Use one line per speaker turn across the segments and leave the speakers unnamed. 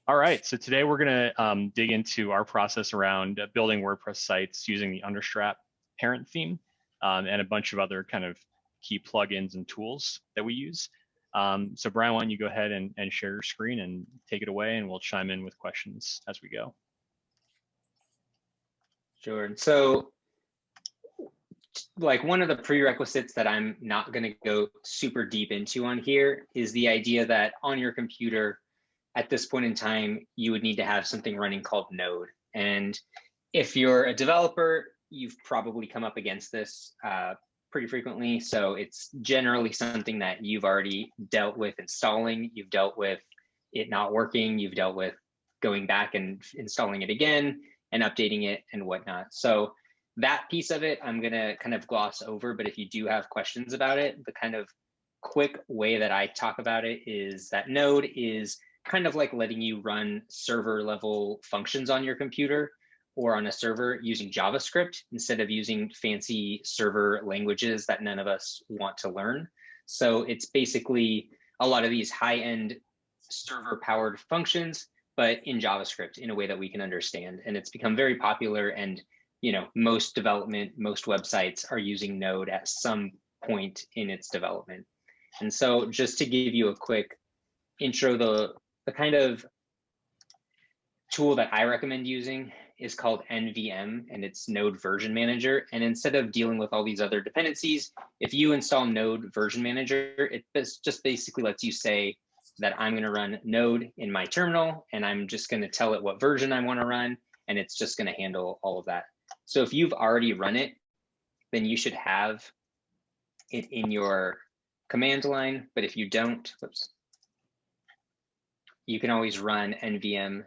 All right, so today we're going to dig into our process around building WordPress sites using the Understrap parent theme and a bunch of other kind of key plugins and tools that we use. So Brian, why don't you go ahead and share your screen and take it away, and we'll chime in with questions as we go.
Sure. So like one of the prerequisites that I'm not going to go super deep into on here is the idea that on your computer at this point in time, you would need to have something running called Node. And if you're a developer, you've probably come up against this pretty frequently. So it's generally something that you've already dealt with installing. You've dealt with it not working. You've dealt with going back and installing it again and updating it and whatnot. So that piece of it, I'm going to kind of gloss over. But if you do have questions about it, the kind of quick way that I talk about it is that Node is kind of like letting you run server level functions on your computer or on a server using JavaScript instead of using fancy server languages that none of us want to learn. So it's basically a lot of these high-end server powered functions, but in JavaScript in a way that we can understand. And it's become very popular, and most websites are using Node at some point in its development. And so just to give you a quick intro, the kind of tool that I recommend using is called NVM, and it's Node Version Manager. And instead of dealing with all these other dependencies, if you install Node Version Manager, it just basically lets you say that I'm going to run Node in my terminal, and I'm just going to tell it what version I want to run, and it's just going to handle all of that. So if you've already run it, then you should have it in your command line. But if you don't, you can always run NVM-V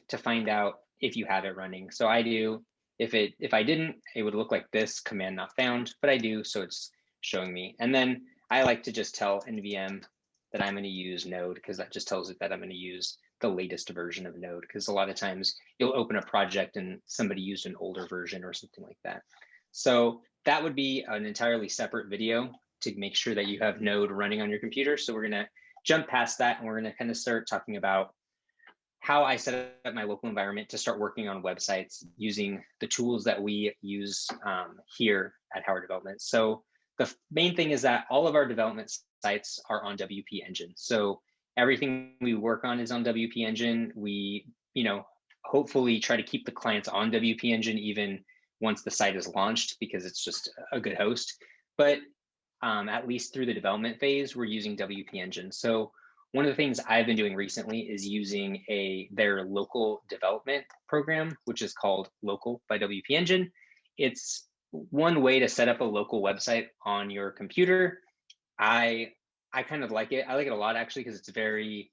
to find out if you have it running. So I do. If I didn't, it would look like this, command not found, but I do, so it's showing me. And then I like to just tell NVM that I'm going to use Node, because that just tells it that I'm going to use the latest version of Node, because a lot of times you'll open a project and somebody used an older version or something like that. So that would be an entirely separate video to make sure that you have Node running on your computer. So we're going to jump past that, and we're going to kind of start talking about how I set up my local environment to start working on websites using the tools that we use here at Howard Development. So the main thing is that all of our development sites are on WP Engine. So everything we work on is on WP Engine. We, hopefully try to keep the clients on WP Engine even once the site is launched, because it's just a good host. But at least through the development phase, we're using WP Engine. So one of the things I've been doing recently is using their local development program, which is called Local by WP Engine. It's one way to set up a local website on your computer. I kind of like it. I like it a lot, actually, because it's very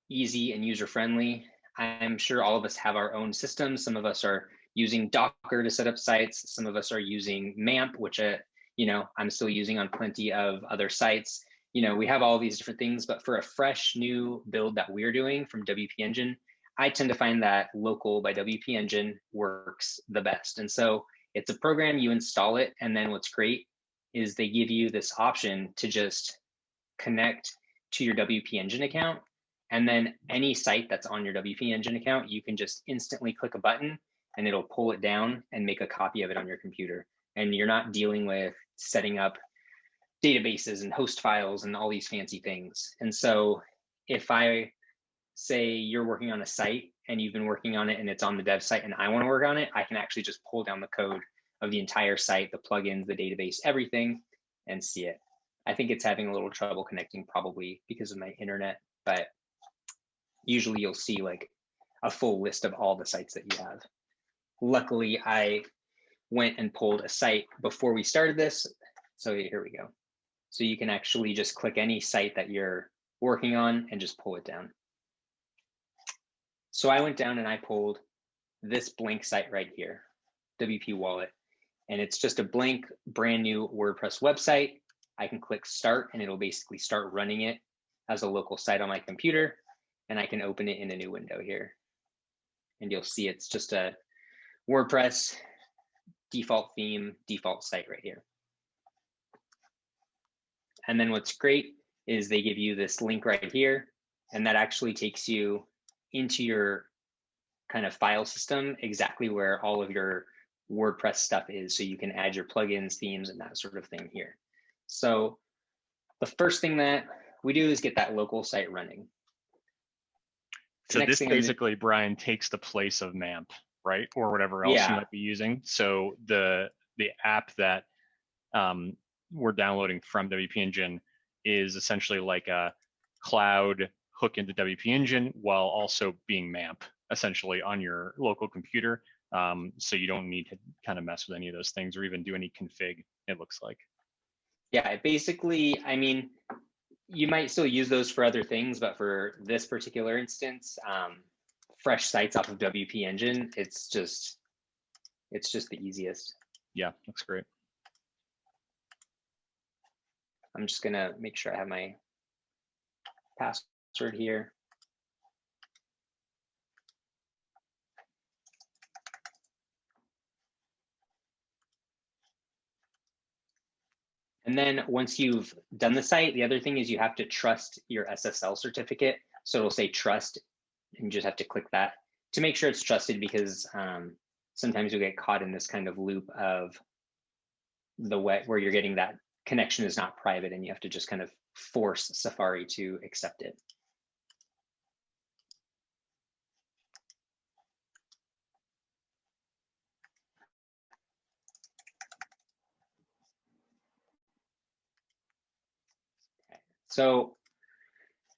easy and user-friendly. I'm sure all of us have our own systems. Some of us are using Docker to set up sites. Some of us are using MAMP, which I'm still using on plenty of other sites. We have all these different things, but for a fresh new build that we're doing from WP Engine, I tend to find that Local by WP Engine works the best. And so it's a program, you install it, and then what's great is they give you this option to just connect to your WP Engine account. And then any site that's on your WP Engine account, you can just instantly click a button and it'll pull it down and make a copy of it on your computer. And you're not dealing with setting up databases and host files and all these fancy things. And so if I say you're working on a site and you've been working on it and it's on the dev site and I want to work on it, I can actually just pull down the code of the entire site, the plugins, the database, everything, and see it. I think it's having a little trouble connecting, probably because of my internet, but usually you'll see like a full list of all the sites that you have. Luckily, I went and pulled a site before we started this. So here we go. So you can actually just click any site that you're working on and just pull it down. So I went down and I pulled this blank site right here, WP Wallet. And it's just a blank, brand new WordPress website. I can click start and it'll basically start running it as a local site on my computer. And I can open it in a new window here. And you'll see it's just a WordPress default theme, default site right here. And then what's great is they give you this link right here And that actually takes you into your kind of file system, exactly where all of your WordPress stuff is. So you can add your plugins, themes, and that sort of thing here. So the first thing that we do is get that local site running.
So this basically, Brian, takes the place of MAMP, right? Or whatever else you might be using. So the app that we're downloading from WP Engine is essentially like a cloud hook into WP Engine while also being MAMP essentially on your local computer. So you don't need to kind of mess with any of those things or even do any config, it looks like.
Yeah, basically, I mean, you might still use those for other things, but for this particular instance, fresh sites off of WP Engine, it's just the easiest.
Yeah, that's great.
I'm just gonna make sure I have my password here. And then once you've done the site, the other thing is you have to trust your SSL certificate. So it'll say trust, and you just have to click that to make sure it's trusted, because sometimes you'll get caught in this kind of loop of the way where you're getting that connection is not private, and you have to just kind of force Safari to accept it. So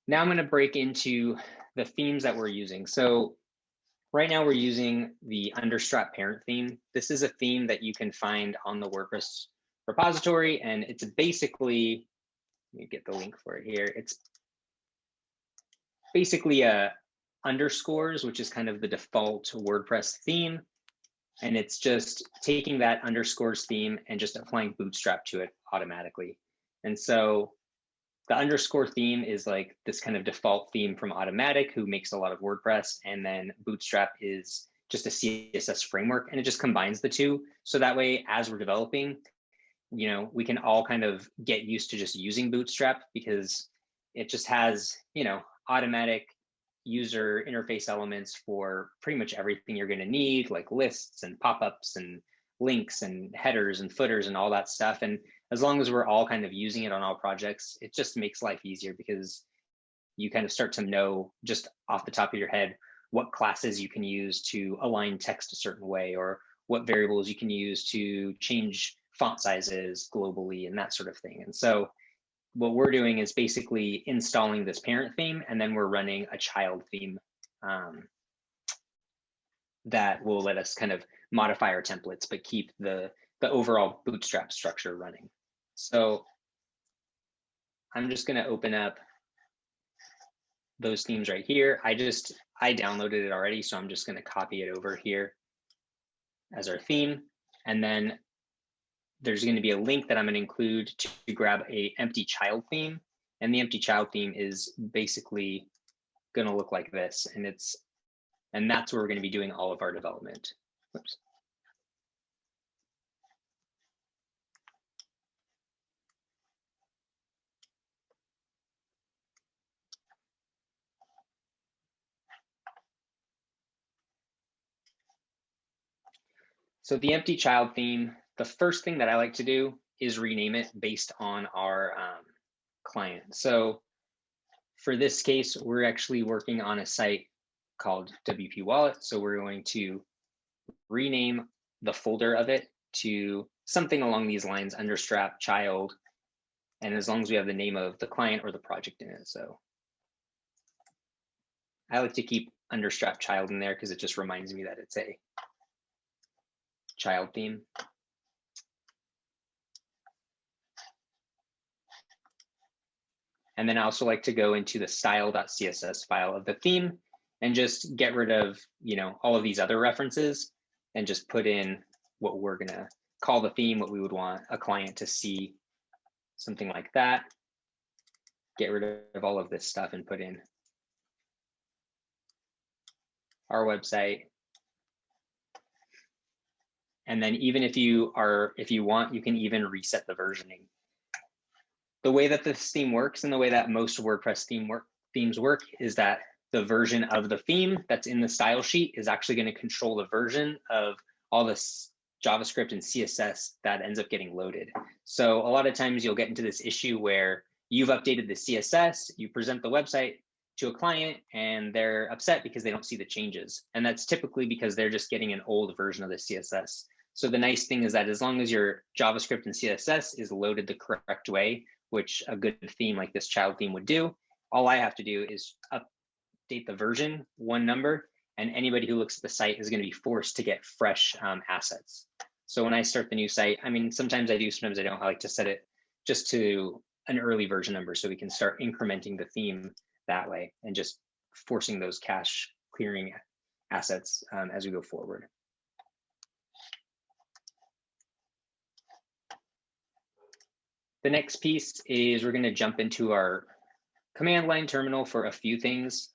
now I'm going to break into the themes that we're using. So right now we're using the Understrap parent theme. This is a theme that you can find on the WordPress repository, and it's basically, let me get the link for it here. It's basically a underscores, which is kind of the default WordPress theme. And it's just taking that underscores theme and just applying Bootstrap to it automatically. And so the underscore theme is like this kind of default theme from Automatic, who makes a lot of WordPress. And then Bootstrap is just a CSS framework, and it just combines the two. So that way, as we're developing, you know, we can all kind of get used to just using Bootstrap, because it just has, you know, automatic user interface elements for pretty much everything you're going to need, like lists and pop-ups and links and headers and footers and all that stuff. And as long as we're all kind of using it on all projects, it just makes life easier, because you kind of start to know just off the top of your head what classes you can use to align text a certain way, or what variables you can use to change font sizes globally and that sort of thing. And so what we're doing is basically installing this parent theme, and then we're running a child theme that will let us kind of modify our templates, but keep the overall Bootstrap structure running. So I'm just going to open up those themes right here. I downloaded it already, so I'm just going to copy it over here as our theme. And then there's going to be a link that I'm going to include to grab a empty child theme. And the empty child theme is basically going to look like this. And that's where we're going to be doing all of our development. Oops. So the empty child theme, the first thing that I like to do is rename it based on our client. So for this case, we're actually working on a site called WP Wallet. So we're going to rename the folder of it to something along these lines, Understrap child. And as long as we have the name of the client or the project in it. So I like to keep Understrap child in there because it just reminds me that it's a child theme. And then I also like to go into the style.css file of the theme and just get rid of, you know, all of these other references and just put in what we're gonna call the theme, what we would want a client to see, something like that. Get rid of all of this stuff and put in our website. And then even if you want, you can even reset the versioning. The way that this theme works and the way that most WordPress themes work is that the version of the theme that's in the style sheet is actually going to control the version of all this JavaScript and CSS that ends up getting loaded. So a lot of times you'll get into this issue where you've updated the CSS, you present the website to a client and they're upset because they don't see the changes. And that's typically because they're just getting an old version of the CSS. So the nice thing is that as long as your JavaScript and CSS is loaded the correct way, which a good theme like this child theme would do, all I have to do is update the version one number, and anybody who looks at the site is going to be forced to get fresh assets. So when I start the new site, I mean, sometimes I do, sometimes I don't. I like to set it just to an early version number so we can start incrementing the theme that way and just forcing those cache clearing assets as we go forward. The next piece is we're going to jump into our command line terminal for a few things.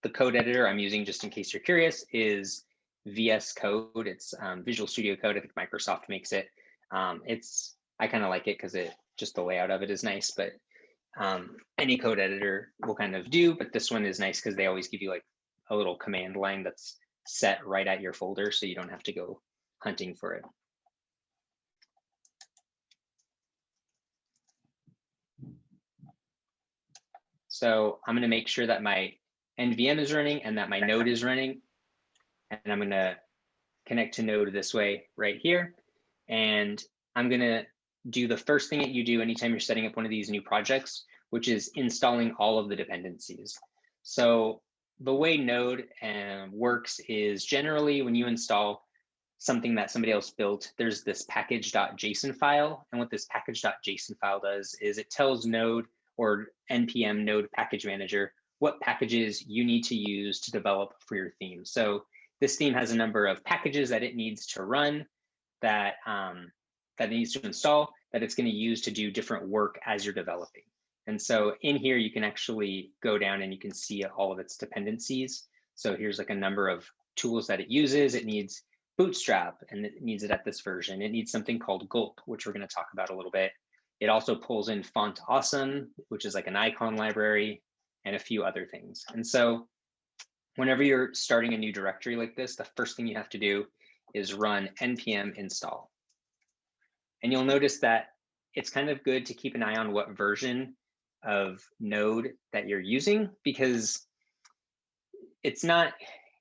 The code editor I'm using, just in case you're curious, is VS Code. It's Visual Studio Code. I think Microsoft makes it. I kind of like it because just the layout of it is nice, but any code editor will kind of do, but this one is nice because they always give you like a little command line that's set right at your folder, so you don't have to go hunting for it. So I'm going to make sure that my NVM is running and that my node is running. And I'm going to connect to node this way right here. And I'm going to do the first thing that you do anytime you're setting up one of these new projects, which is installing all of the dependencies. So the way node works is generally when you install something that somebody else built, there's this package.json file. And what this package.json file does is it tells node or npm node package manager what packages you need to use to develop for your theme. So this theme has a number of packages that it needs to run, that it needs to install, that it's going to use to do different work as you're developing. And so in here, you can actually go down and you can see all of its dependencies. So here's like a number of tools that it uses. It needs Bootstrap, and it needs it at this version. It needs something called Gulp, which we're going to talk about a little bit. It also pulls in Font Awesome, which is like an icon library, and a few other things. And so whenever you're starting a new directory like this, the first thing you have to do is run npm install. And you'll notice that it's kind of good to keep an eye on what version of node that you're using, because it's not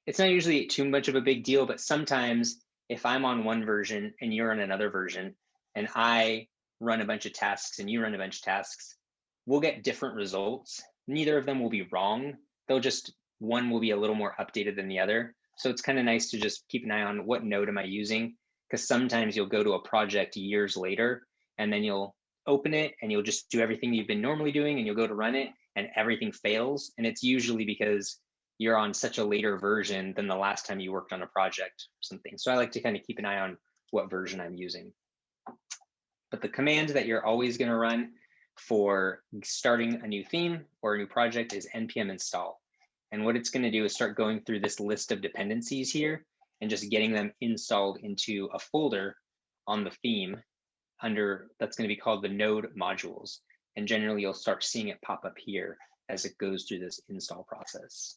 usually too much of a big deal, but sometimes if I'm on one version and you're on another version and I run a bunch of tasks and you run a bunch of tasks, we'll get different results. Neither of them will be wrong. One will be a little more updated than the other. So it's kind of nice to just keep an eye on what node am I using, because sometimes you'll go to a project years later and then you'll open it and you'll just do everything you've been normally doing and you'll go to run it and everything fails. And it's usually because you're on such a later version than the last time you worked on a project or something. So I like to kind of keep an eye on what version I'm using. But the command that you're always going to run for starting a new theme or a new project is npm install. And what it's going to do is start going through this list of dependencies here and just getting them installed into a folder on the theme that's going to be called the node modules. And generally you'll start seeing it pop up here as it goes through this install process.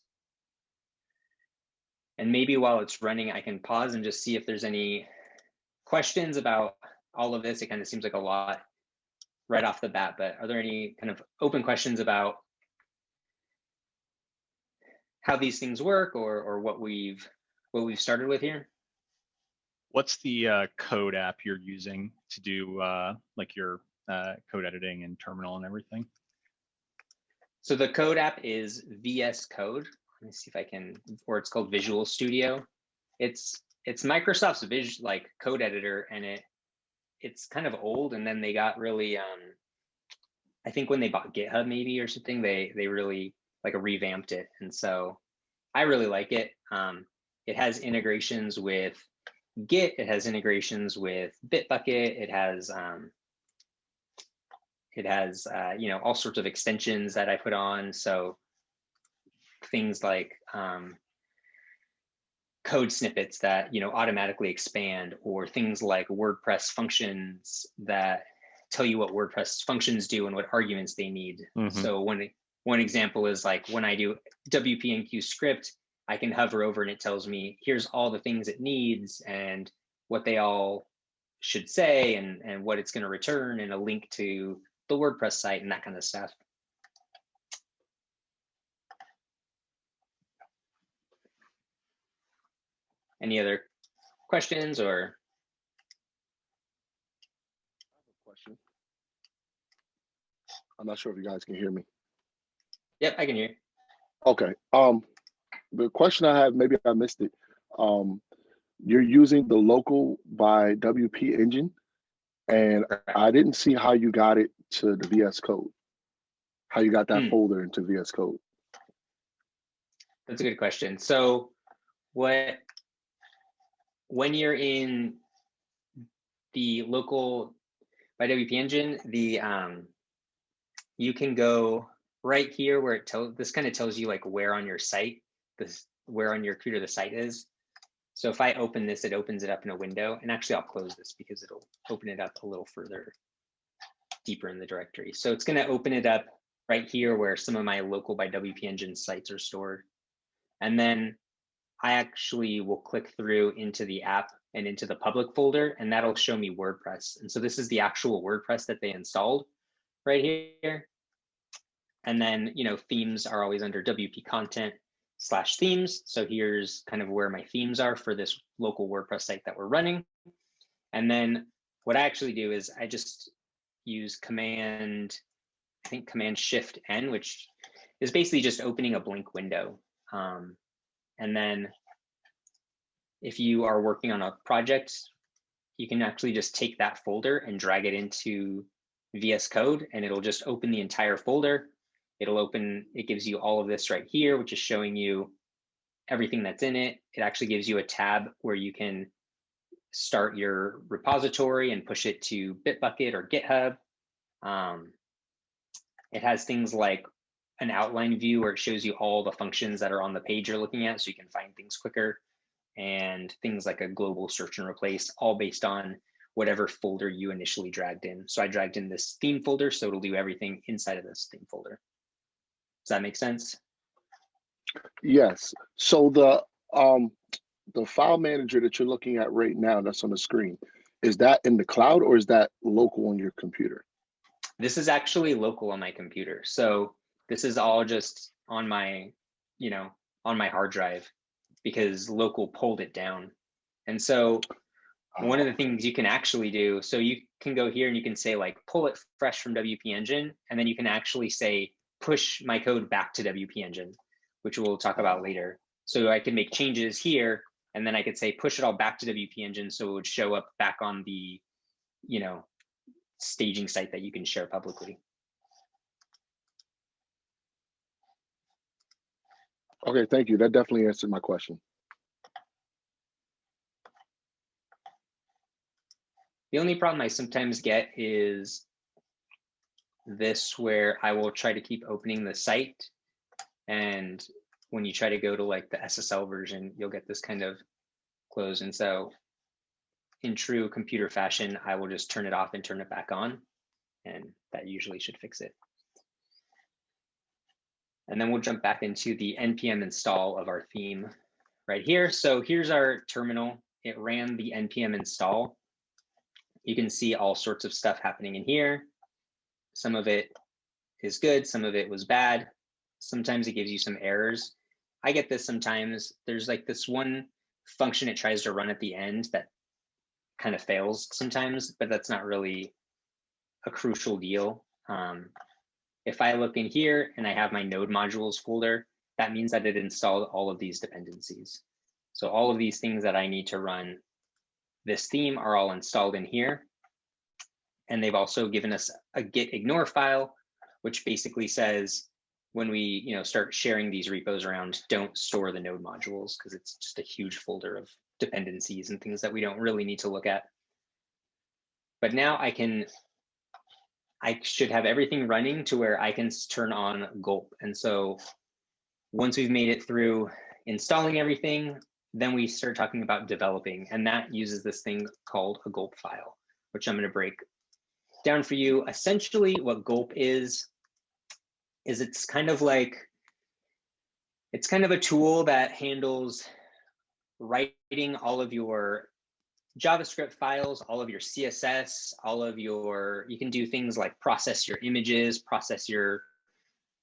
And maybe while it's running, I can pause and just see if there's any questions about all of this. It kind of seems like a lot right off the bat, but are there any kind of open questions about how these things work or what we've started with here?
What's the code app you're using to do like your code editing and terminal and everything?
So the code app is VS Code. Let me see if I can, or it's called Visual Studio. It's Microsoft's code editor, and it's kind of old. And then they got really, I think when they bought GitHub maybe or something, they really revamped it. And so I really like it. It has integrations with Git. It has integrations with Bitbucket. It has all sorts of extensions that I put on. So things like code snippets that automatically expand, or things like WordPress functions that tell you what WordPress functions do and what arguments they need. Mm-hmm. So when one example is like when I do WPNQ script, I can hover over and it tells me, here's all the things it needs and what they all should say and what it's going to return and a link to the WordPress site and that kind of stuff. Any other questions or?
Question. I'm not sure if you guys can hear me.
Yep, I can hear you.
Okay. The question I have, maybe I missed it. You're using the local by WP engine, and I didn't see how you got it to the VS Code. How you got that folder into VS Code?
That's a good question. So when you're in the local by WP engine, you can go right here where this kind of tells you like where on your site, where on your computer the site is. So if I open this, it opens it up in a window, and actually I'll close this because it'll open it up a little further deeper in the directory. So it's going to open it up right here where some of my local by WP engine sites are stored. And then I actually will click through into the app and into the public folder, and that'll show me WordPress. And so this is the actual WordPress that they installed right here. And then, themes are always under WP content/themes. So here's kind of where my themes are for this local WordPress site that we're running. And then what I actually do is I just use Command Shift N, which is basically just opening a blank window. And then if you are working on a project, you can actually just take that folder and drag it into VS Code, and it'll just open the entire folder. It gives you all of this right here, which is showing you everything that's in it. It actually gives you a tab where you can start your repository and push it to Bitbucket or GitHub. It has things like an outline view where it shows you all the functions that are on the page you're looking at, so you can find things quicker, and things like a global search and replace, all based on whatever folder you initially dragged in. So I dragged in this theme folder, so it'll do everything inside of this theme folder. Does that make sense?
Yes. So the file manager that you're looking at right now that's on the screen, is that in the cloud or is that local on your computer?
This is actually local on my computer. So this is all just on my, on my hard drive, because local pulled it down. And so one of the things you can actually do, so you can go here and you can say like, pull it fresh from WP Engine, and then you can actually say, push my code back to WP Engine, which we'll talk about later. So I can make changes here, and then I could say, push it all back to WP Engine, so it would show up back on the, staging site that you can share publicly.
Okay, thank you. That definitely answered my question.
The only problem I sometimes get is this, where I will try to keep opening the site, and when you try to go to like the SSL version, you'll get this kind of close. And so in true computer fashion, I will just turn it off and turn it back on, and that usually should fix it. And then we'll jump back into the npm install of our theme right here. So here's our terminal. It ran the npm install. You can see all sorts of stuff happening in here. Some of it is good, some of it was bad. Sometimes it gives you some errors. I get this sometimes. There's like this one function it tries to run at the end that kind of fails sometimes, but that's not really a crucial deal. If I look in here and I have my node modules folder, that means that it installed all of these dependencies. So all of these things that I need to run this theme are all installed in here. And they've also given us a git ignore file, which basically says when we start sharing these repos around, don't store the node modules, because it's just a huge folder of dependencies and things that we don't really need to look at. But now I should have everything running to where I can turn on Gulp. And so once we've made it through installing everything, then we start talking about developing, and that uses this thing called a Gulp file, which I'm going to break down for you. Essentially, what Gulp is is it's kind of a tool that handles writing all of your JavaScript files, all of your CSS, you can do things like process your images, process your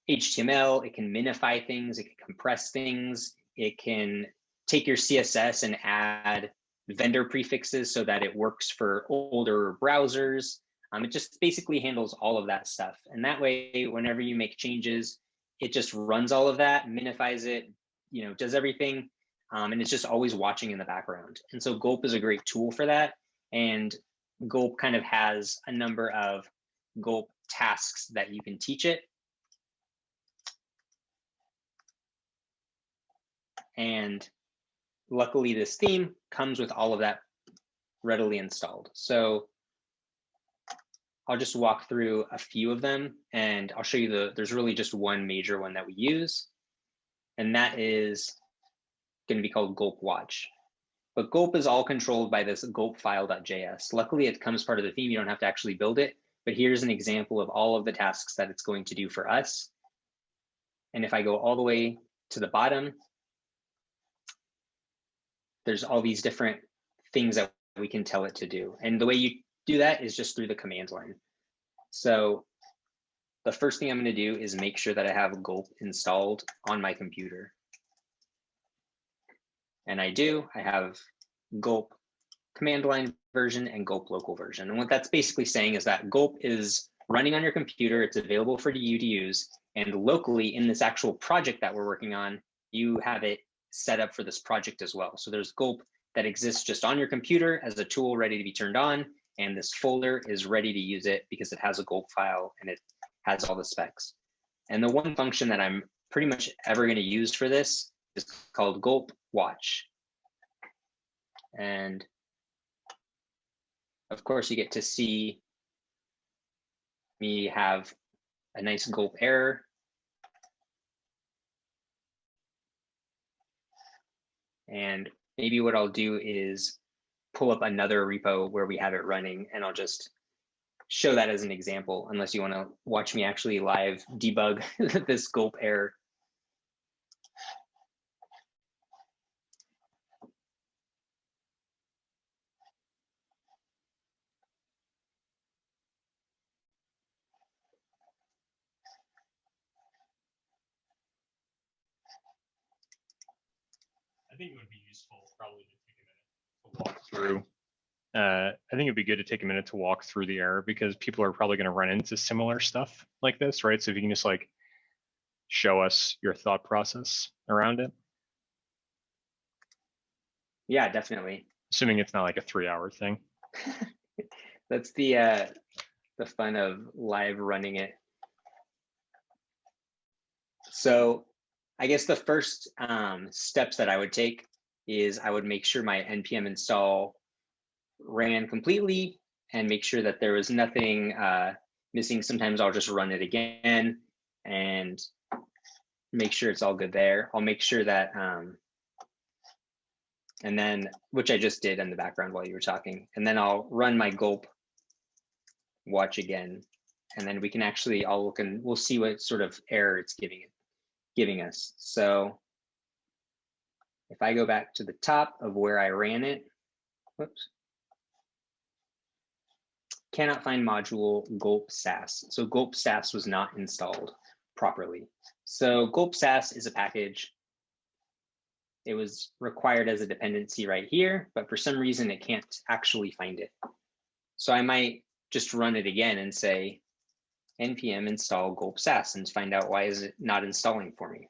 HTML, it can minify things, it can compress things, it can take your CSS and add vendor prefixes so that it works for older browsers. It just basically handles all of that stuff. And that way, whenever you make changes, it just runs all of that, minifies it, does everything. And it's just always watching in the background. And so Gulp is a great tool for that. And Gulp kind of has a number of Gulp tasks that you can teach it. And luckily, this theme comes with all of that readily installed. So I'll just walk through a few of them, and I'll show you there's really just one major one that we use, and that is going to be called Gulp Watch. But Gulp is all controlled by this gulp file.js. Luckily, it comes part of the theme. You don't have to actually build it, but here's an example of all of the tasks that it's going to do for us. And if I go all the way to the bottom, there's all these different things that we can tell it to do. And the way you do that is just through the command line. So the first thing I'm going to do is make sure that I have Gulp installed on my computer. And I have Gulp command line version and Gulp local version. And what that's basically saying is that Gulp is running on your computer, it's available for you to use, and locally in this actual project that we're working on, you have it set up for this project as well. So there's Gulp that exists just on your computer as a tool ready to be turned on, and this folder is ready to use it because it has a Gulp file and it has all the specs. And the one function that I'm pretty much ever going to use for this is called Gulp Watch. And of course, you get to see me have a nice Gulp error. And maybe what I'll do is pull up another repo where we have it running, and I'll just show that as an example, unless you want to watch me actually live debug this Gulp error.
I think it would be useful probably to take a minute to walk through. I think it'd be good to take a minute to walk through the error because people are probably going to run into similar stuff like this, right? So if you can just like show us your thought process around it.
Yeah, definitely.
Assuming it's not like a 3-hour thing.
That's the fun of live running it. So I guess the first steps that I would take is I would make sure my npm install ran completely and make sure that there was nothing missing. Sometimes I'll just run it again and make sure it's all good there. I'll make sure that, and then, which I just did in the background while you were talking, and then I'll run my Gulp watch again, and then we can actually, I'll look and we'll see what sort of error it's giving us. So if I go back to the top of where I ran it, whoops, cannot find module Gulp sass. So Gulp sass was not installed properly. So Gulp sass is a package. It was required as a dependency right here, but for some reason it can't actually find it. So I might just run it again and say npm install Gulp sass and find out why is it not installing for me.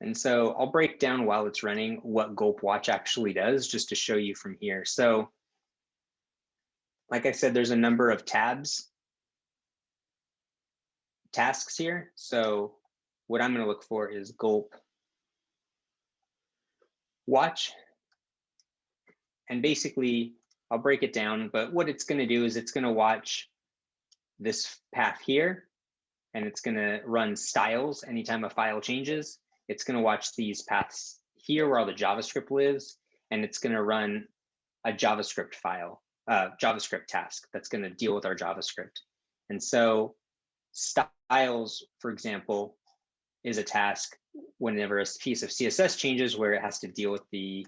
And so I'll break down while it's running what Gulp Watch actually does, just to show you from here. So like I said, there's a number of tasks here. So what I'm going to look for is Gulp Watch. And basically, I'll break it down, but what it's going to do is it's going to watch this path here, and it's going to run styles anytime a file changes. It's going to watch these paths here where all the JavaScript lives, and it's going to run a JavaScript file, JavaScript task that's going to deal with our JavaScript. And so styles, for example, is a task whenever a piece of CSS changes where it has to deal with the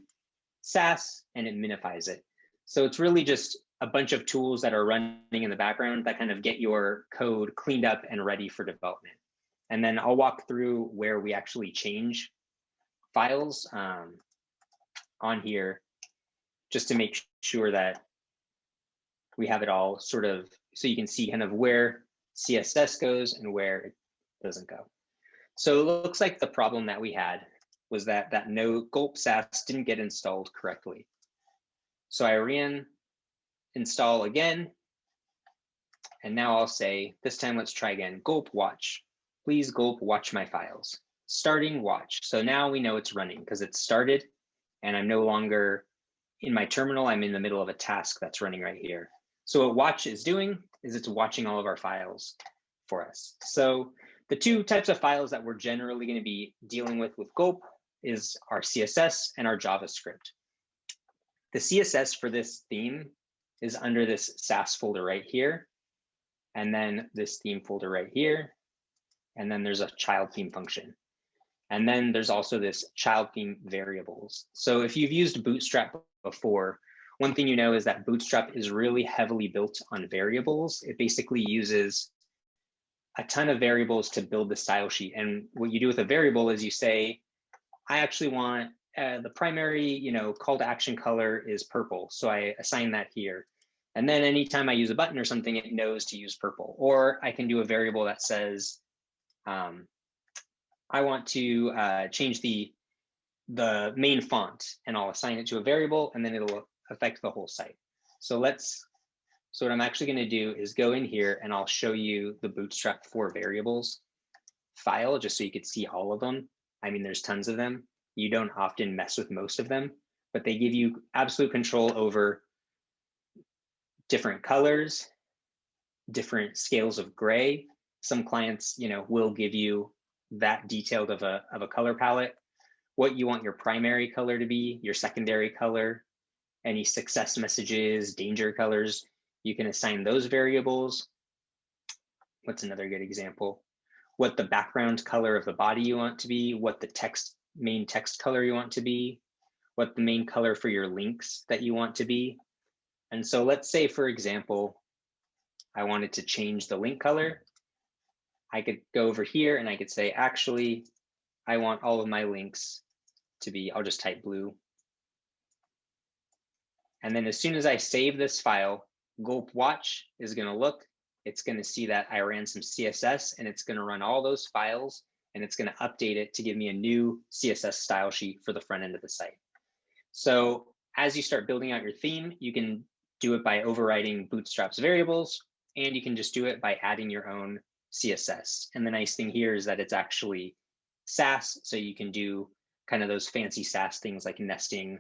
sass and it minifies it. So it's really just a bunch of tools that are running in the background that kind of get your code cleaned up and ready for development. And then I'll walk through where we actually change files on here, just to make sure that we have it all sort of, so you can see kind of where CSS goes and where it doesn't go. So it looks like the problem that we had was that no Gulp sass didn't get installed correctly. So I ran install again, and now I'll say, this time let's try again, Gulp watch. Please Gulp watch my files. Starting watch. So now we know it's running because it's started, and I'm no longer in my terminal, I'm in the middle of a task that's running right here. So what watch is doing is it's watching all of our files for us. So the two types of files that we're generally going to be dealing with Gulp is our CSS and our JavaScript. The CSS for this theme is under this sass folder right here, and then this theme folder right here, and then there's a child theme function. And then there's also this child theme variables. So if you've used Bootstrap before, one thing you know is that Bootstrap is really heavily built on variables. It basically uses a ton of variables to build the style sheet. And what you do with a variable is you say, I actually want the primary, call to action color is purple. So I assign that here. And then anytime I use a button or something, it knows to use purple. Or I can do a variable that says, I want to change the main font, and I'll assign it to a variable, and then it'll affect the whole site. So what I'm actually going to do is go in here and I'll show you the Bootstrap for variables file, just so you could see all of them. I mean, there's tons of them. You don't often mess with most of them, but they give you absolute control over different colors, different scales of gray. Some clients, will give you that detailed of a color palette, what you want your primary color to be, your secondary color, any success messages, danger colors. You can assign those variables. What's another good example? What the background color of the body you want to be, what the main text color you want to be, what the main color for your links that you want to be. And so let's say, for example, I wanted to change the link color. I could go over here and I could say, actually, I want all of my links to be, I'll just type blue. And then as soon as I save this file, Gulp watch is going to look, it's going to see that I ran some CSS, and it's going to run all those files, and it's going to update it to give me a new CSS style sheet for the front end of the site. So as you start building out your theme, you can do it by overriding Bootstrap's variables, and you can just do it by adding your own CSS. And the nice thing here is that it's actually sass, so you can do kind of those fancy sass things like nesting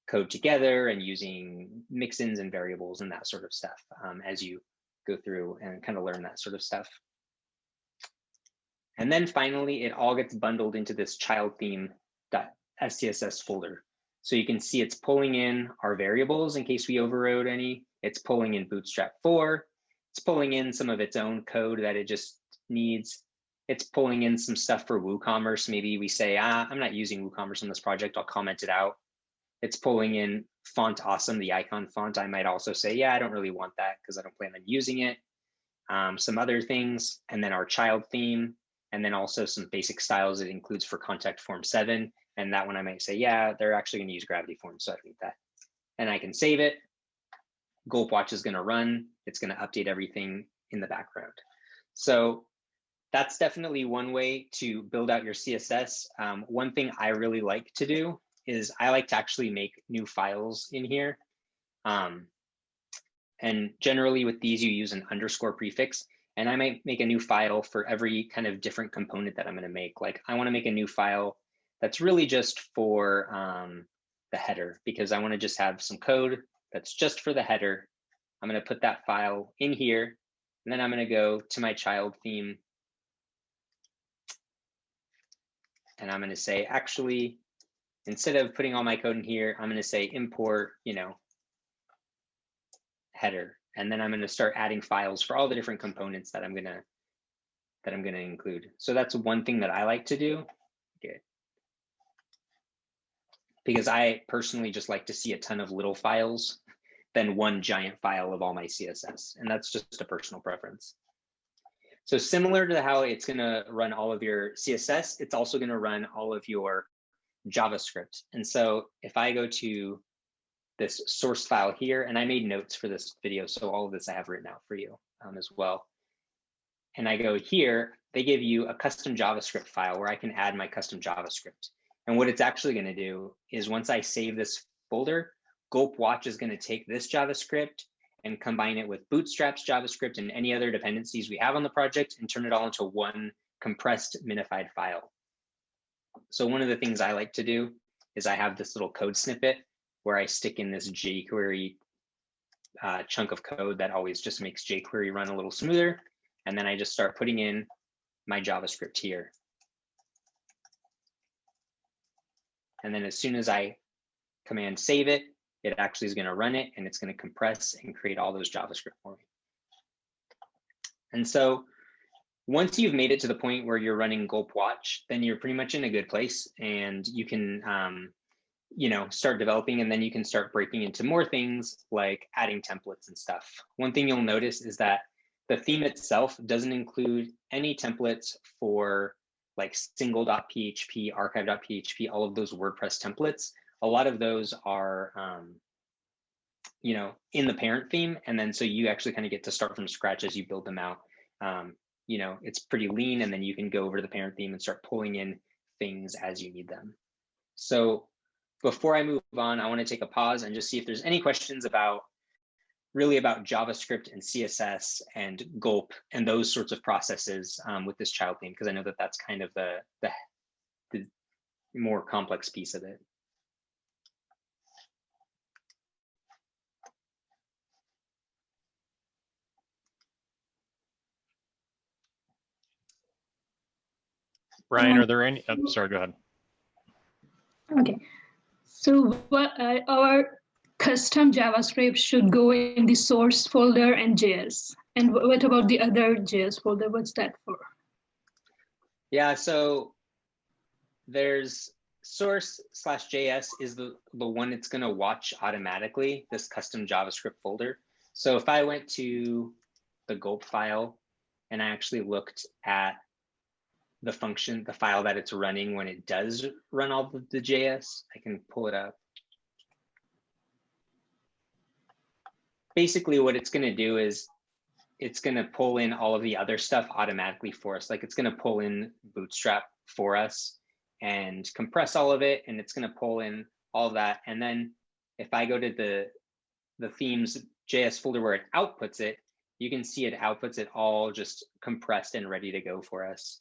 code together and using mix-ins and variables and that sort of stuff as you go through and kind of learn that sort of stuff. And then finally, it all gets bundled into this child theme.stss folder. So you can see it's pulling in our variables in case we overrode any. It's pulling in Bootstrap 4. It's pulling in some of its own code that it just needs. It's pulling in some stuff for WooCommerce. Maybe we say, I'm not using WooCommerce on this project, I'll comment it out. It's pulling in Font Awesome, the icon font. I might also say, yeah, I don't really want that because I don't plan on using it. Some other things, and then our child theme, and then also some basic styles it includes for Contact Form 7. And that one I might say, yeah, they're actually going to use Gravity Forms, so I need that. And I can save it. Gulp watch is going to run. It's going to update everything in the background. So that's definitely one way to build out your CSS. One thing I really like to do is I like to actually make new files in here. And generally with these, you use an underscore prefix. And I might make a new file for every kind of different component that I'm going to make. Like I want to make a new file that's really just for the header, because I want to just have some code that's just for the header. I'm going to put that file in here. And then I'm going to go to my child theme. And I'm going to say, actually, instead of putting all my code in here, I'm going to say import, header. And then I'm going to start adding files for all the different components that I'm going to include. So that's one thing that I like to do. Okay. Because I personally just like to see a ton of little files than one giant file of all my CSS. And that's just a personal preference. So similar to how it's going to run all of your CSS, it's also going to run all of your JavaScript. And so if I go to this source file here, and I made notes for this video, so all of this I have written out for you as well. And I go here, they give you a custom JavaScript file where I can add my custom JavaScript. And what it's actually going to do is once I save this folder, Gulp Watch is going to take this JavaScript and combine it with Bootstrap's JavaScript and any other dependencies we have on the project and turn it all into one compressed minified file. So one of the things I like to do is I have this little code snippet where I stick in this jQuery chunk of code that always just makes jQuery run a little smoother. And then I just start putting in my JavaScript here. And then as soon as I command save it, it actually is going to run it and it's going to compress and create all those JavaScript for me. And so once you've made it to the point where you're running Gulp Watch, then you're pretty much in a good place and you can start developing, and then you can start breaking into more things like adding templates and stuff. One thing you'll notice is that the theme itself doesn't include any templates for like single.php, archive.php, all of those WordPress templates. A lot of those are, in the parent theme. And then so you actually kind of get to start from scratch as you build them out. It's pretty lean, and then you can go over to the parent theme and start pulling in things as you need them. So before I move on, I want to take a pause and just see if there's any questions about JavaScript and CSS and Gulp and those sorts of processes with this child theme, because I know that that's kind of the more complex piece of it.
Brian, are there any? Oh, sorry, go ahead.
Okay, so our custom JavaScript should go in the source folder and JS. And what about the other JS folder? What's that for?
Yeah, so there's source/JS is the one it's going to watch automatically, this custom JavaScript folder. So if I went to the Gulp file and I actually looked at the function, the file that it's running when it does run all of the JS, I can pull it up. Basically what it's going to do is it's going to pull in all of the other stuff automatically for us. Like it's going to pull in Bootstrap for us and compress all of it, and it's going to pull in all of that. And then if I go to the themes JS folder where it outputs it, you can see it outputs it all just compressed and ready to go for us.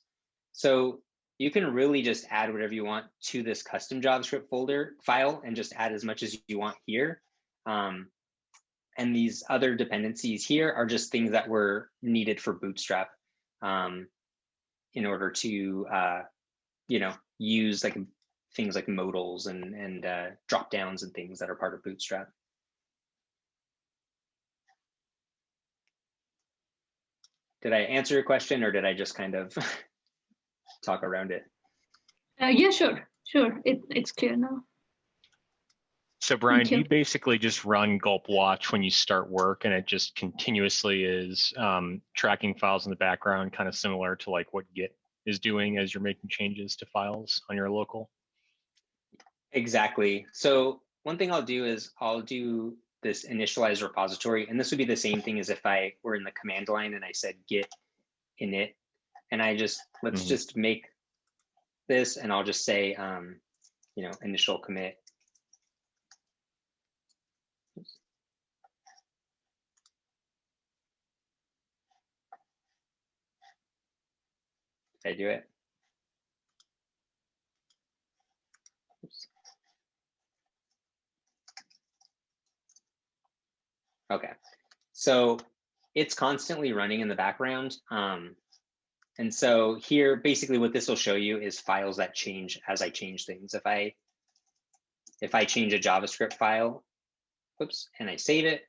So you can really just add whatever you want to this custom JavaScript folder file and just add as much as you want here. And these other dependencies here are just things that were needed for Bootstrap in order to, use like things like modals and drop downs and things that are part of Bootstrap. Did I answer your question, or did I just kind of talk around it?
Yeah, sure. It's clear now.
So Brian, do you basically just run Gulp Watch when you start work, and it just continuously is tracking files in the background, kind of similar to like what Git is doing as you're making changes to files on your local?
Exactly. So one thing I'll do is I'll do this initialize repository, and this would be the same thing as if I were in the command line and I said git init, and I just let's just make this, and I'll just say initial commit. Did I do it? Oops. Okay, so it's constantly running in the background. And so here, basically what this will show you is files that change as I change things. If I change a JavaScript file, whoops, and I save it,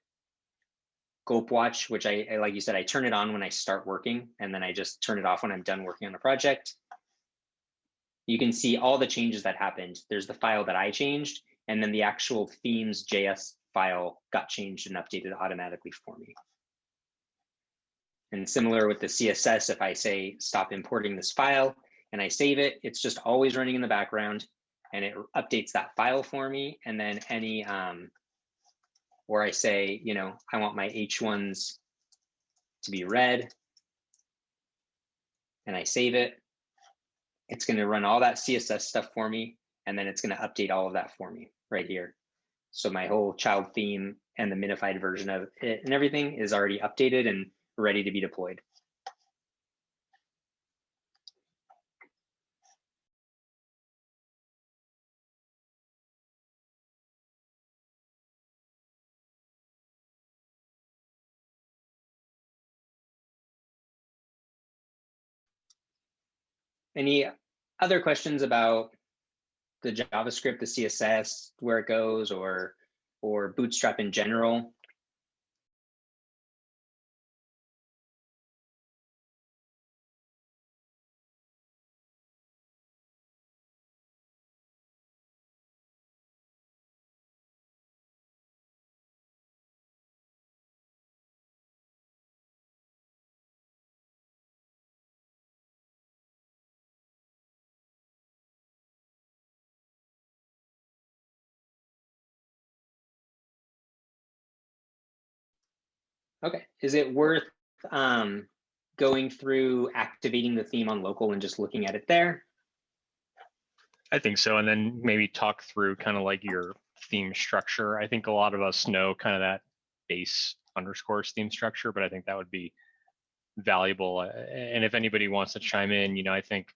Gulp watch, which I like you said, I turn it on when I start working, and then I just turn it off when I'm done working on the project. You can see all the changes that happened. There's the file that I changed, and then the actual themes JS file got changed and updated automatically for me. And similar with the CSS, if I say stop importing this file and I save it, it's just always running in the background and it updates that file for me. And then any, where I say, you know, I want my H1s to be red and I save it, it's going to run all that CSS stuff for me. And then it's going to update all of that for me right here. So my whole child theme and the minified version of it and everything is already updated and ready to be deployed. Any other questions about the JavaScript, the CSS, where it goes, or Bootstrap in general? Okay, is it worth going through activating the theme on local and just looking at it there?
I think so. And then maybe talk through kind of like your theme structure. I think a lot of us know kind of that base underscores theme structure, but I think that would be valuable. And if anybody wants to chime in, you know, I think,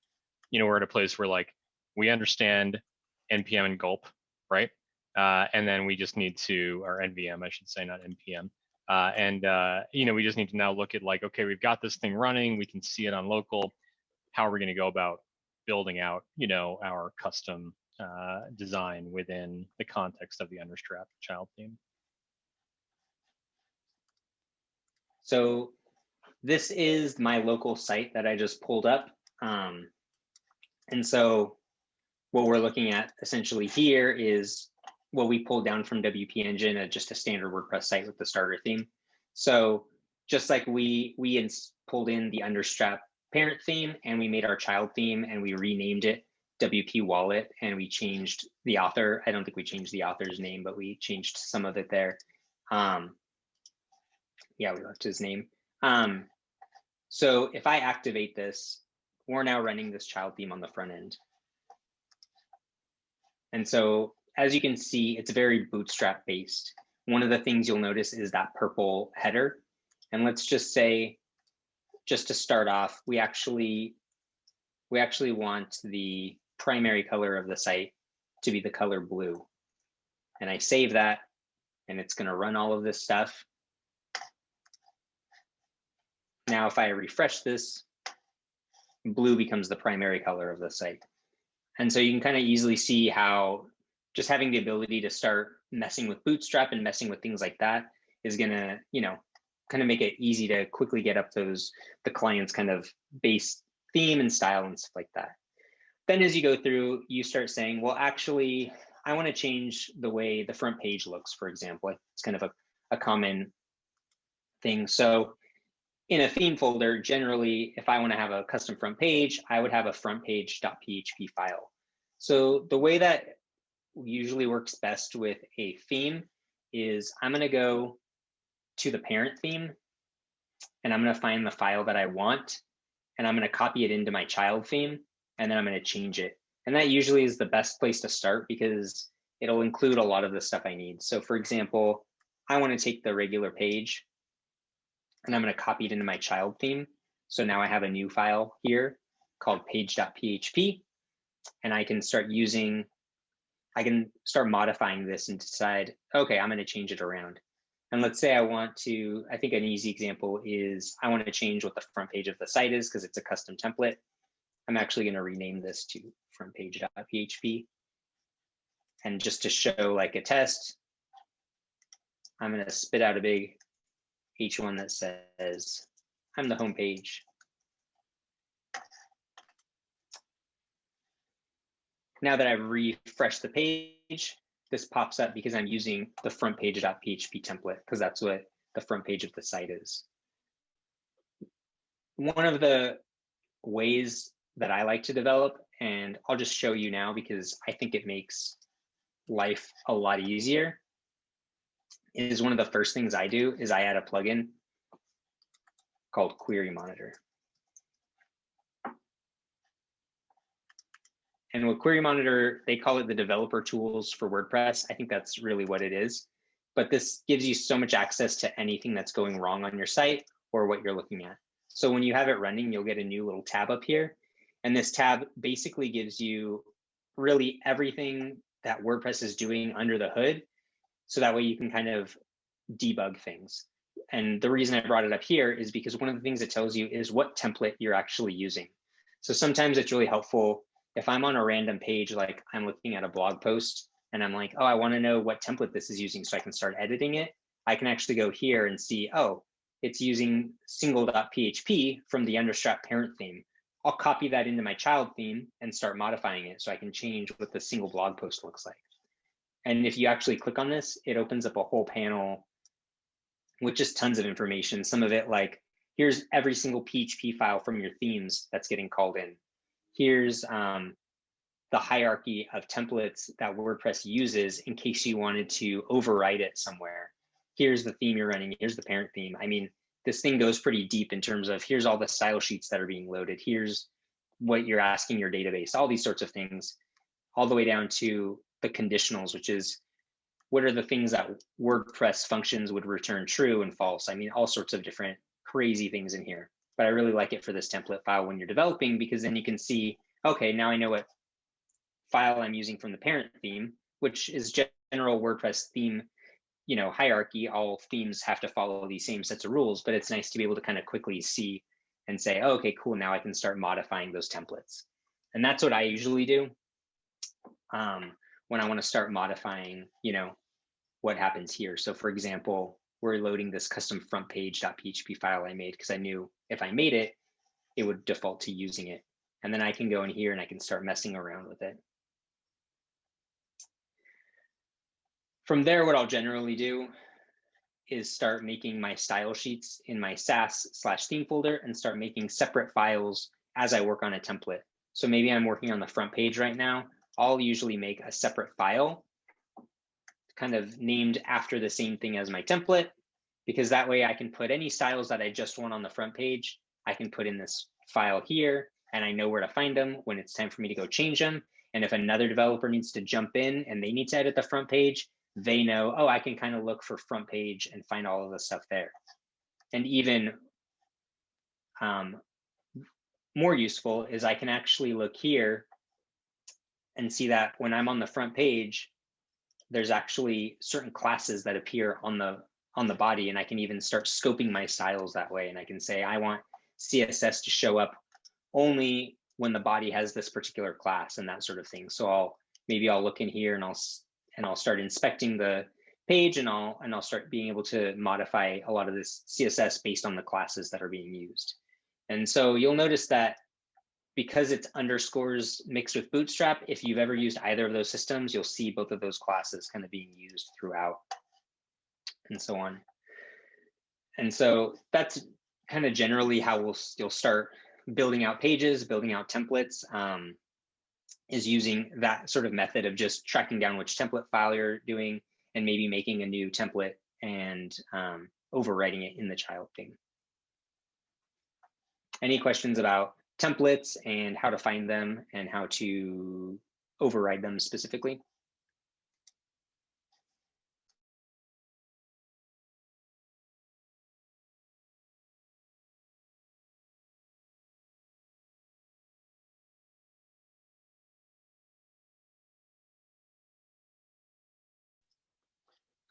you know, we're at a place where like we understand NPM and Gulp, right? And then we just need to, or NVM, I should say, not NPM. You know, we just need to now look at like, okay, we've got this thing running, we can see it on local. How are we going to go about building out, you know, our custom design within the context of the Understrap child theme?
So this is my local site that I just pulled up. And so what we're looking at essentially here is what we pulled down from WP Engine, just a standard WordPress site with the starter theme. So just like we pulled in the Understrap parent theme and we made our child theme and we renamed it WP Wallet and we changed the author. I don't think we changed the author's name, but we changed some of it there. Yeah, we left his name. So if I activate this, we're now running this child theme on the front end. And so as you can see, it's very Bootstrap based. One of the things you'll notice is that purple header. And let's just say, just to start off, we actually want the primary color of the site to be the color blue. And I save that and it's going to run all of this stuff. Now, if I refresh this, blue becomes the primary color of the site. And so you can kind of easily see how just having the ability to start messing with Bootstrap and messing with things like that is going to, you know, kind of make it easy to quickly get up the client's kind of base theme and style and stuff like that. Then as you go through, you start saying, well, actually, I want to change the way the front page looks, for example. It's kind of a common thing. So in a theme folder, generally, if I want to have a custom front page, I would have a frontpage.php file. So the way that usually works best with a theme is I'm going to go to the parent theme and I'm going to find the file that I want and I'm going to copy it into my child theme and then I'm going to change it. And that usually is the best place to start because it'll include a lot of the stuff I need. So for example, I want to take the regular page and I'm going to copy it into my child theme. So now I have a new file here called page.php and I can start modifying this and decide, okay, I'm going to change it around. And let's say I want to, I think an easy example is I want to change what the front page of the site is because it's a custom template. I'm actually going to rename this to frontpage.php. And just to show like a test, I'm going to spit out a big H1 that says, I'm the home page. Now that I've refreshed the page, this pops up because I'm using the frontpage.php template because that's what the front page of the site is. One of the ways that I like to develop, and I'll just show you now because I think it makes life a lot easier, is one of the first things I do is I add a plugin called Query Monitor. And with Query Monitor, they call it the developer tools for WordPress. I think that's really what it is. But this gives you so much access to anything that's going wrong on your site or what you're looking at. So when you have it running, you'll get a new little tab up here. And this tab basically gives you really everything that WordPress is doing under the hood. So that way you can kind of debug things. And the reason I brought it up here is because one of the things it tells you is what template you're actually using. So sometimes it's really helpful if I'm on a random page, like I'm looking at a blog post and I'm like, oh, I want to know what template this is using so I can start editing it. I can actually go here and see, oh, it's using single.php from the Understrap parent theme. I'll copy that into my child theme and start modifying it so I can change what the single blog post looks like. And if you actually click on this, it opens up a whole panel with just tons of information. Some of it like, here's every single PHP file from your themes that's getting called in. Here's the hierarchy of templates that WordPress uses in case you wanted to overwrite it somewhere. Here's the theme you're running. Here's the parent theme. I mean, this thing goes pretty deep in terms of here's all the style sheets that are being loaded. Here's what you're asking your database, all these sorts of things, all the way down to the conditionals, which is what are the things that WordPress functions would return true and false. I mean, all sorts of different crazy things in here. But I really like it for this template file when you're developing, because then you can see, okay, now I know what file I'm using from the parent theme, which is general WordPress theme, hierarchy. All themes have to follow these same sets of rules, but it's nice to be able to kind of quickly see and say, oh, okay, cool, now I can start modifying those templates. And that's what I usually do when I want to start modifying, what happens here. So for example, we're loading this custom frontpage.php file I made because I knew if I made it, it would default to using it. And then I can go in here and I can start messing around with it. From there, what I'll generally do is start making my style sheets in my sass/theme folder and start making separate files as I work on a template. So maybe I'm working on the front page right now. I'll usually make a separate file kind of named after the same thing as my template, because that way I can put any styles that I just want on the front page, I can put in this file here and I know where to find them when it's time for me to go change them. And if another developer needs to jump in and they need to edit the front page, they know, oh, I can kind of look for front page and find all of the stuff there. And even more useful is I can actually look here and see that when I'm on the front page, there's actually certain classes that appear on the body, and I can even start scoping my styles that way. And I can say, I want CSS to show up only when the body has this particular class and that sort of thing. So maybe I'll look in here and I'll start inspecting the page and I'll start being able to modify a lot of this CSS based on the classes that are being used. And so you'll notice that because it's underscores mixed with Bootstrap, if you've ever used either of those systems, you'll see both of those classes kind of being used throughout and so on. And so that's kind of generally how you'll start building out pages, building out templates, is using that sort of method of just tracking down which template file you're doing and maybe making a new template and overwriting it in the child theme. Any questions about templates and how to find them and how to override them specifically?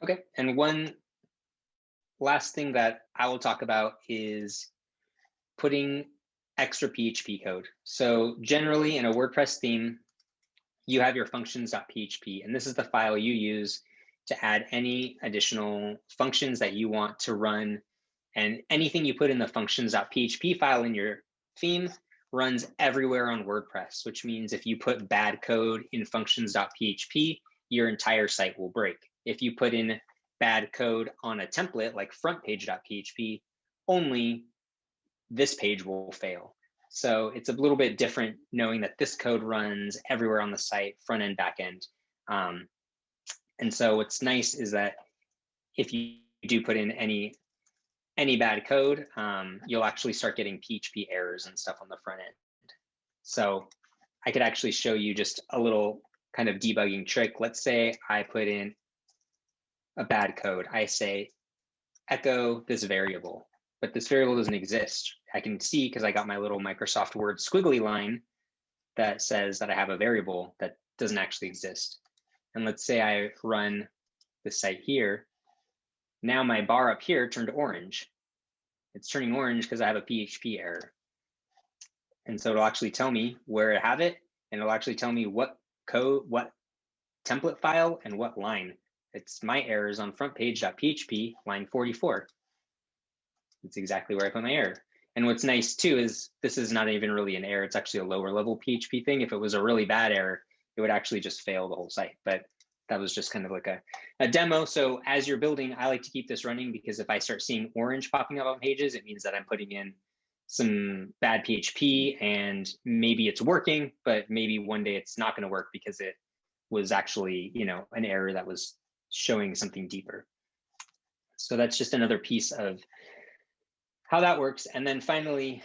Okay, and one last thing that I will talk about is putting extra PHP code. So generally in a WordPress theme, you have your functions.php, and this is the file you use to add any additional functions that you want to run. And anything you put in the functions.php file in your theme runs everywhere on WordPress, which means if you put bad code in functions.php, your entire site will break. If you put in bad code on a template like frontpage.php, only this page will fail. So it's a little bit different knowing that this code runs everywhere on the site, front end, back end. And so what's nice is that if you do put in any bad code, you'll actually start getting PHP errors and stuff on the front end. So I could actually show you just a little kind of debugging trick. Let's say I put in a bad code. I say echo this variable, but this variable doesn't exist. I can see because I got my little Microsoft Word squiggly line that says that I have a variable that doesn't actually exist. And let's say I run the site here. Now my bar up here turned orange. It's turning orange because I have a PHP error. And so it'll actually tell me where I have it, and it'll actually tell me what code, what template file, and what line. It's my errors on frontpage.php, line 44. It's exactly where I put my error. And what's nice too is this is not even really an error. It's actually a lower level PHP thing. If it was a really bad error, it would actually just fail the whole site. But that was just kind of like a demo. So as you're building, I like to keep this running because if I start seeing orange popping up on pages, it means that I'm putting in some bad PHP and maybe it's working, but maybe one day it's not going to work because it was actually, you know, an error that was showing something deeper. So that's just another piece of how that works. And then finally,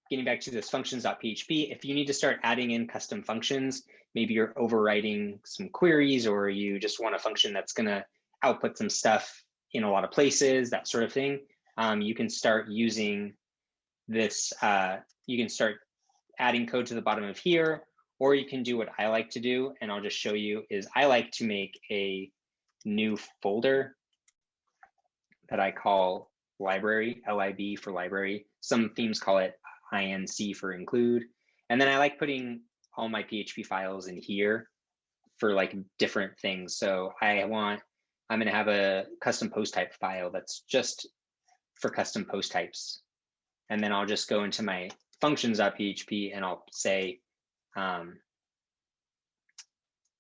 getting back to this functions.php, if you need to start adding in custom functions, maybe you're overriding some queries or you just want a function that's going to output some stuff in a lot of places, that sort of thing, you can start using this, you can start adding code to the bottom of here, or you can do what I like to do, and I'll just show you, is I like to make a new folder that I call library, LIB for library. Some themes call it INC for include. And then I like putting all my PHP files in here for like different things. So I'm going to have a custom post type file that's just for custom post types. And then I'll just go into my functions.php and I'll say,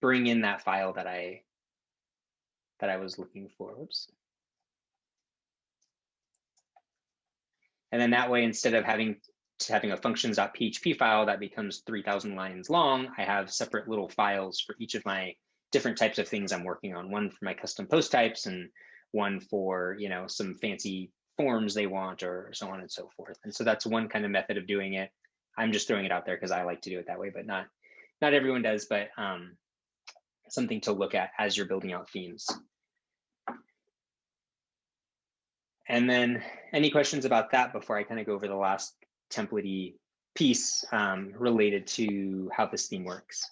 bring in that file that I was looking for. Whoops. And then that way, instead of having a functions.php file that becomes 3,000 lines long, I have separate little files for each of my different types of things I'm working on. One for my custom post types and one for, you know, some fancy forms they want or so on and so forth. And so that's one kind of method of doing it. I'm just throwing it out there because I like to do it that way, but not everyone does, but something to look at as you're building out themes. And then any questions about that before I kind of go over the last template-y piece related to how this theme works?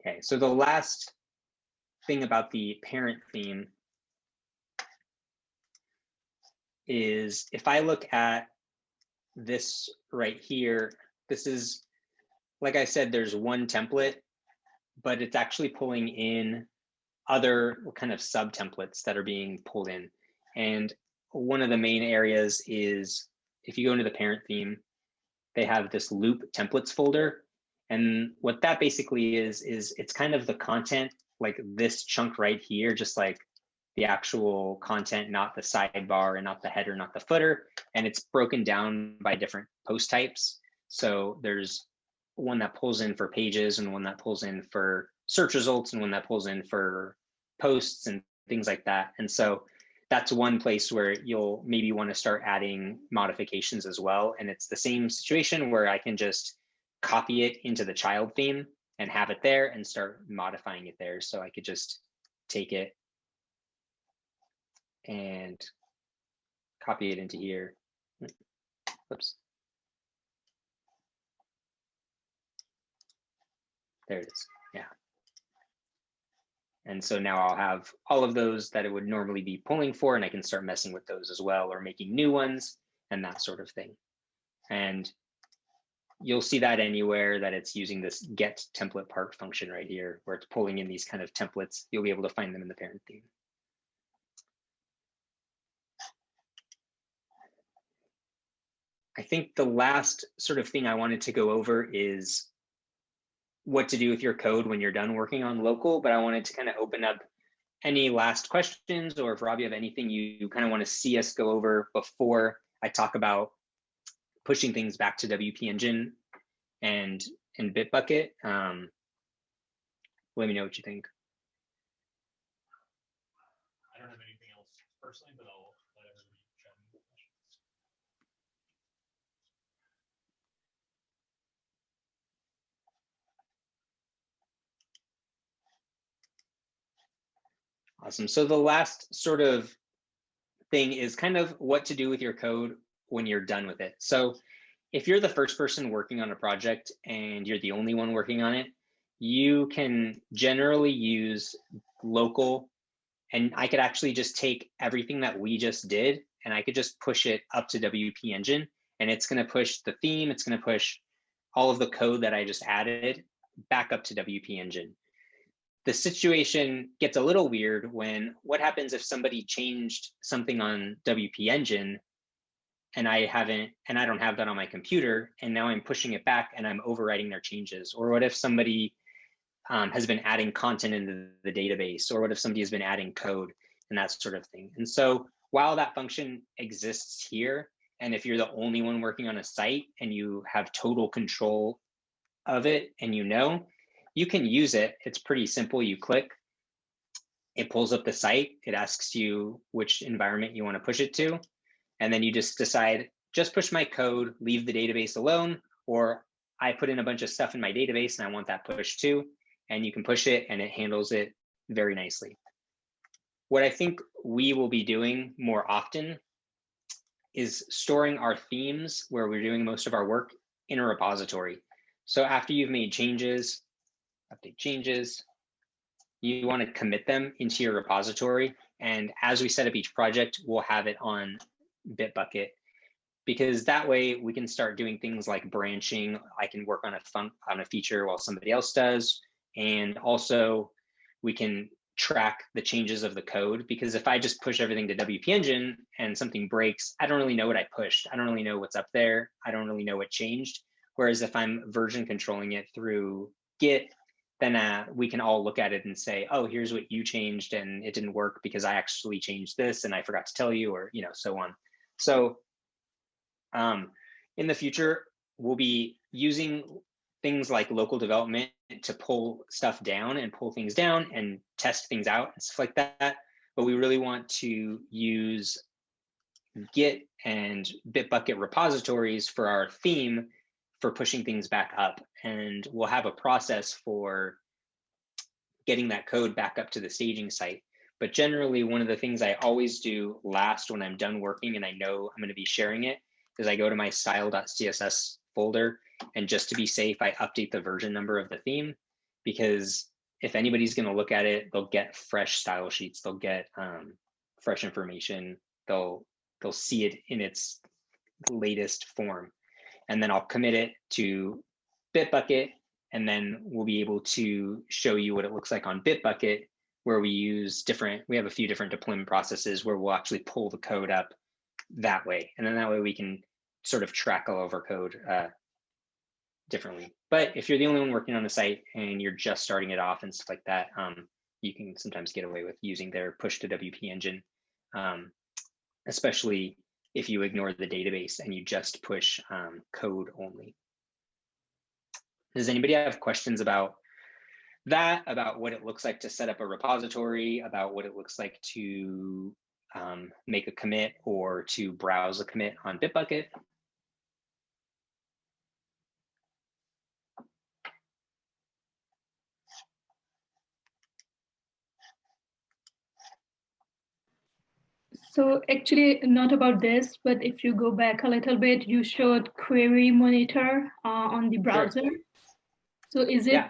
Okay, so the last thing about the parent theme is if I look at this right here, this is, like I said, there's one template, but it's actually pulling in other kind of sub templates that are being pulled in. And one of the main areas is if you go into the parent theme, they have this loop templates folder. And what that basically is it's kind of the content, like this chunk right here, just like the actual content, not the sidebar and not the header, not the footer. And it's broken down by different post types. So there's one that pulls in for pages and one that pulls in for search results and one that pulls in for posts and things like that. And so that's one place where you'll maybe want to start adding modifications as well. And it's the same situation where I can just copy it into the child theme and have it there and start modifying it there. So I could just take it and copy it into here. Oops. There it is. Yeah. And so now I'll have all of those that it would normally be pulling for, and I can start messing with those as well, or making new ones and that sort of thing. And you'll see that anywhere that it's using this get template part function right here, where it's pulling in these kind of templates. You'll be able to find them in the parent theme. I think the last sort of thing I wanted to go over is what to do with your code when you're done working on local, but I wanted to kind of open up any last questions, or if Rob, you have anything you kind of want to see us go over before I talk about pushing things back to WP Engine and Bitbucket. Let me know what you think.
I don't have anything else personally, but I'll let everybody chat in questions.
Awesome. So the last sort of thing is kind of what to do with your code when you're done with it. So if you're the first person working on a project and you're the only one working on it, you can generally use local, and I could actually just take everything that we just did and I could just push it up to WP Engine, and it's going to push the theme, it's going to push all of the code that I just added back up to WP Engine. The situation gets a little weird when what happens if somebody changed something on WP Engine and I don't have that on my computer, and now I'm pushing it back and I'm overwriting their changes? Or what if somebody has been adding content into the database, or what if somebody has been adding code and that sort of thing? And so while that function exists here, and if you're the only one working on a site and you have total control of it and you can use it. It's pretty simple. You click, it pulls up the site, it asks you which environment you want to push it to, and then you just decide, just push my code, leave the database alone, or I put in a bunch of stuff in my database and I want that pushed too, and you can push it and it handles it very nicely. What I think we will be doing more often is storing our themes where we're doing most of our work in a repository. So after you've made changes, update changes, you want to commit them into your repository. And as we set up each project, we'll have it on Bitbucket, because that way we can start doing things like branching. I can work on a feature while somebody else does. And also we can track the changes of the code, because if I just push everything to WP Engine and something breaks, I don't really know what I pushed. I don't really know what's up there. I don't really know what changed. Whereas if I'm version controlling it through Git, then we can all look at it and say, oh, here's what you changed and it didn't work because I actually changed this and I forgot to tell you, or so on. So in the future, we'll be using things like local development to pull stuff down and pull things down and test things out and stuff like that. But we really want to use Git and Bitbucket repositories for our theme for pushing things back up. And we'll have a process for getting that code back up to the staging site. But generally, one of the things I always do last when I'm done working and I know I'm going to be sharing it is I go to my style.css folder, and just to be safe, I update the version number of the theme, because if anybody's going to look at it, they'll get fresh style sheets, they'll get fresh information, they'll see it in its latest form. And then I'll commit it to Bitbucket, and then we'll be able to show you what it looks like on Bitbucket, where we have a few different deployment processes where we'll actually pull the code up that way. And then that way we can sort of track all of our code differently. But if you're the only one working on the site and you're just starting it off and stuff like that, you can sometimes get away with using their push to WP Engine, especially if you ignore the database and you just push code only. Does anybody have questions about that, about what it looks like to set up a repository, about what it looks like to make a commit or to browse a commit on Bitbucket?
So actually not about this, but if you go back a little bit, you showed query monitor on the browser. Sure. So is it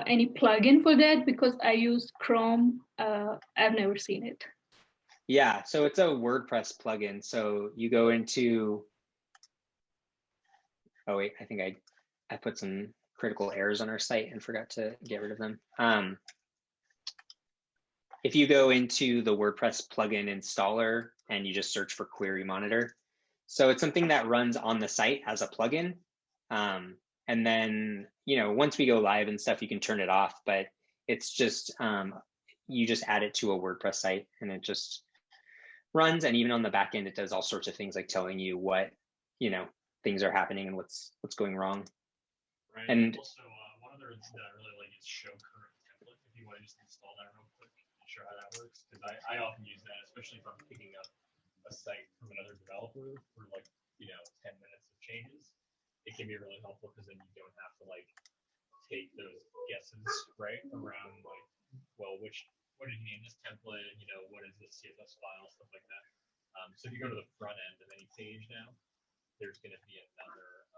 any plugin for that? Because I use Chrome. I've never seen it.
Yeah, so it's a WordPress plugin. So you go into, oh wait, I think I put some critical errors on our site and forgot to get rid of them. If you go into the WordPress plugin installer and you just search for Query Monitor, so it's something that runs on the site as a plugin. And then, you know, once we go live and stuff, you can turn it off, but it's just, you just add it to a WordPress site and it just runs. And even on the back end, it does all sorts of things like telling you what, you know, things are happening and what's going wrong.
Right.
And
also, one other that I really like is show current template. If you want to just install that real quick and show how that works, because I often use that, especially if I'm picking up a site from another developer for like, you know, 10 minutes of changes. It can be really helpful because then you don't have to like take those guesses, right, around like, well, what did you name this template? You know, what is this CSS file, stuff like that. So if you go to the front end of any page now, there's going to be another,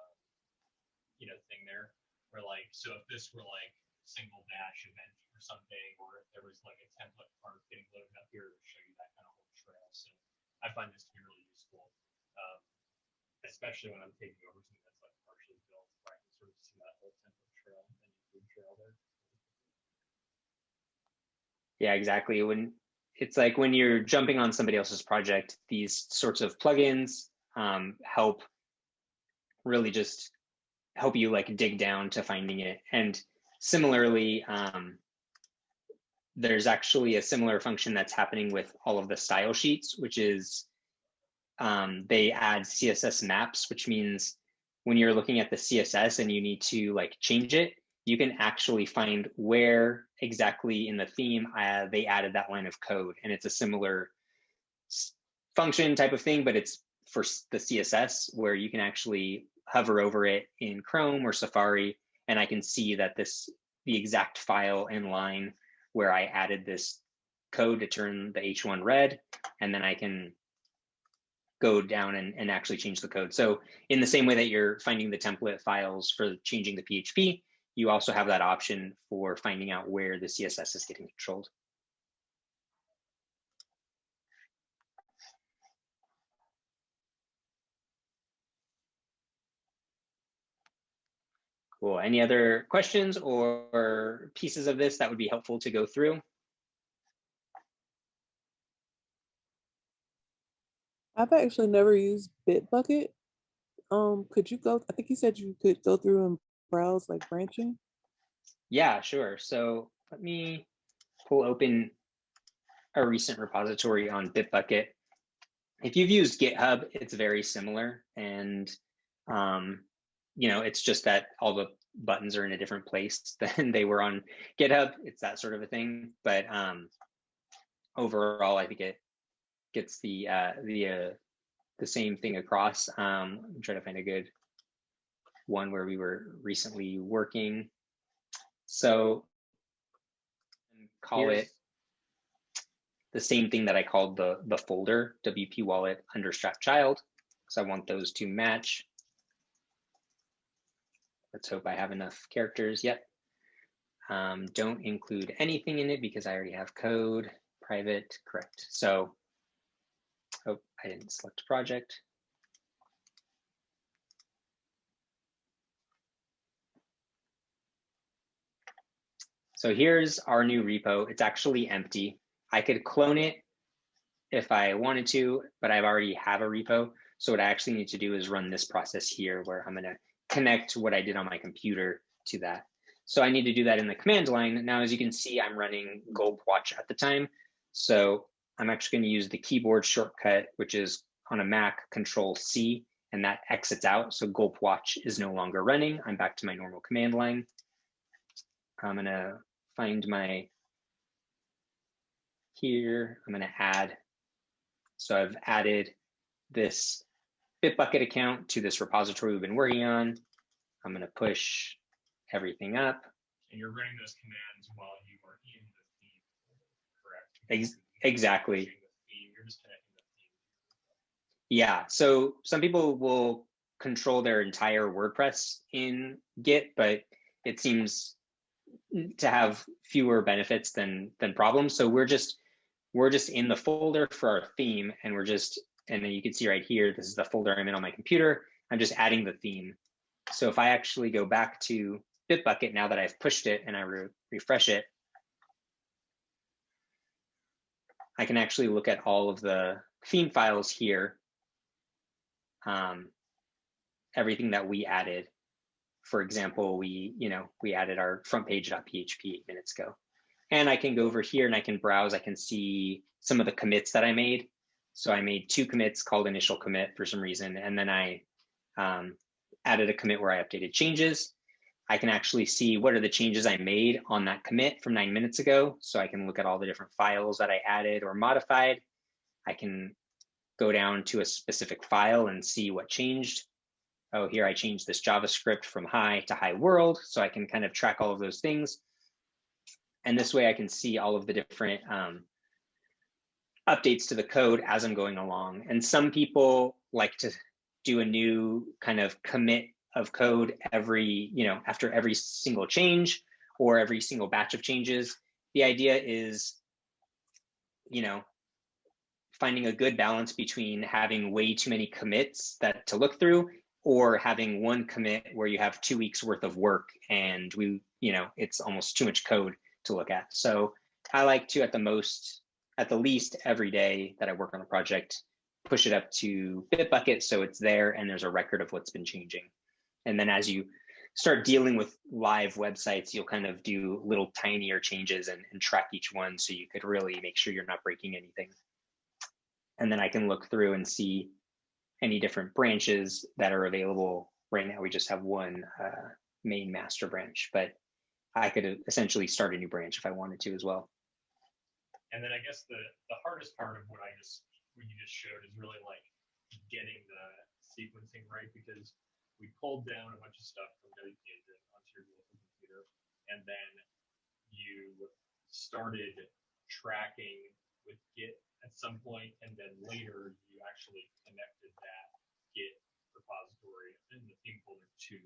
you know, thing there where like, so if this were like single dash event or something, or if there was like a template part getting loaded up here to show you that kind of whole trail. So I find this to be really useful, especially when I'm taking over something that's like partially built, where I can sort of see that whole template trail and include trail there.
yeah, exactly. When it's like when you're jumping on somebody else's project, these sorts of plugins help really just help you like dig down to finding it. And similarly, there's actually a similar function that's happening with all of the style sheets, which is they add CSS maps, which means when you're looking at the CSS and you need to like change it, you can actually find where exactly in the theme they added that line of code. And it's a similar function type of thing, but it's for the CSS where you can actually hover over it in Chrome or Safari, and I can see that the exact file and line where I added this code to turn the H1 red, and then I can go down and actually change the code. So in the same way that you're finding the template files for changing the PHP, you also have that option for finding out where the CSS is getting controlled. Cool. Any other questions or pieces of this that would be helpful to go through?
I've actually never used Bitbucket. Could you go, I think you said you could go through and browse like branching.
Yeah, sure. So let me pull open a recent repository on Bitbucket. If you've used GitHub, it's very similar. And, you know, it's just that all the buttons are in a different place than they were on GitHub. It's that sort of a thing. But overall, I think it gets the same thing across. I'm trying to find a good one where we were recently working. So call it the same thing that I called the folder, WP wallet Understrap child, because I want those to match. Let's hope I have enough characters yet. Don't include anything in it because I already have code, private, correct. So, oh, I didn't select project. So here's our new repo. It's actually empty. I could clone it if I wanted to, but I've already have a repo. So what I actually need to do is run this process here where I'm gonna connect what I did on my computer to that. So I need to do that in the command line. Now, as you can see, I'm running Gulp watch at the time. So I'm actually gonna use the keyboard shortcut, which is on a Mac, Control-C, and that exits out. So Gulp watch is no longer running. I'm back to my normal command line. I'm gonna find my here, I'm gonna add. So I've added this Bitbucket account to this repository we've been working on. I'm gonna push everything up.
And you're running those commands while you are in the theme, correct?
Exactly.
You're just connecting the theme.
Yeah, so some people will control their entire WordPress in Git, but it seems to have fewer benefits than problems. So we're just in the folder for our theme, and and then you can see right here, this is the folder I'm in on my computer. I'm just adding the theme. So if I actually go back to Bitbucket now that I've pushed it and I refresh it, I can actually look at all of the theme files here, everything that we added. For example, we added our front page.php 8 minutes ago. And I can go over here and I can browse. I can see some of the commits that I made. So I made 2 commits called initial commit for some reason. And then I added a commit where I updated changes. I can actually see what are the changes I made on that commit from 9 minutes ago. So I can look at all the different files that I added or modified. I can go down to a specific file and see what changed. Oh, here I changed this JavaScript from hi to hi world. So I can kind of track all of those things. And this way I can see all of the different updates to the code as I'm going along. And some people like to do a new kind of commit of code every, after every single change or every single batch of changes. The idea is, finding a good balance between having way too many commits to look through, or having one commit where you have 2 weeks worth of work and it's almost too much code to look at. So I like to, at the least every day that I work on a project, push it up to Bitbucket so it's there and there's a record of what's been changing. And then as you start dealing with live websites, you'll kind of do little tinier changes and track each one so you could really make sure you're not breaking anything. And then I can look through and see any different branches that are available. Right now, we just have one main master branch, but I could essentially start a new branch if I wanted to as well.
And then I guess the hardest part of what you just showed is really like getting the sequencing right, because we pulled down a bunch of stuff from WP Engine onto your local computer, and then you started tracking with Git at some point, and then later you actually connected that Git repository in the theme folder to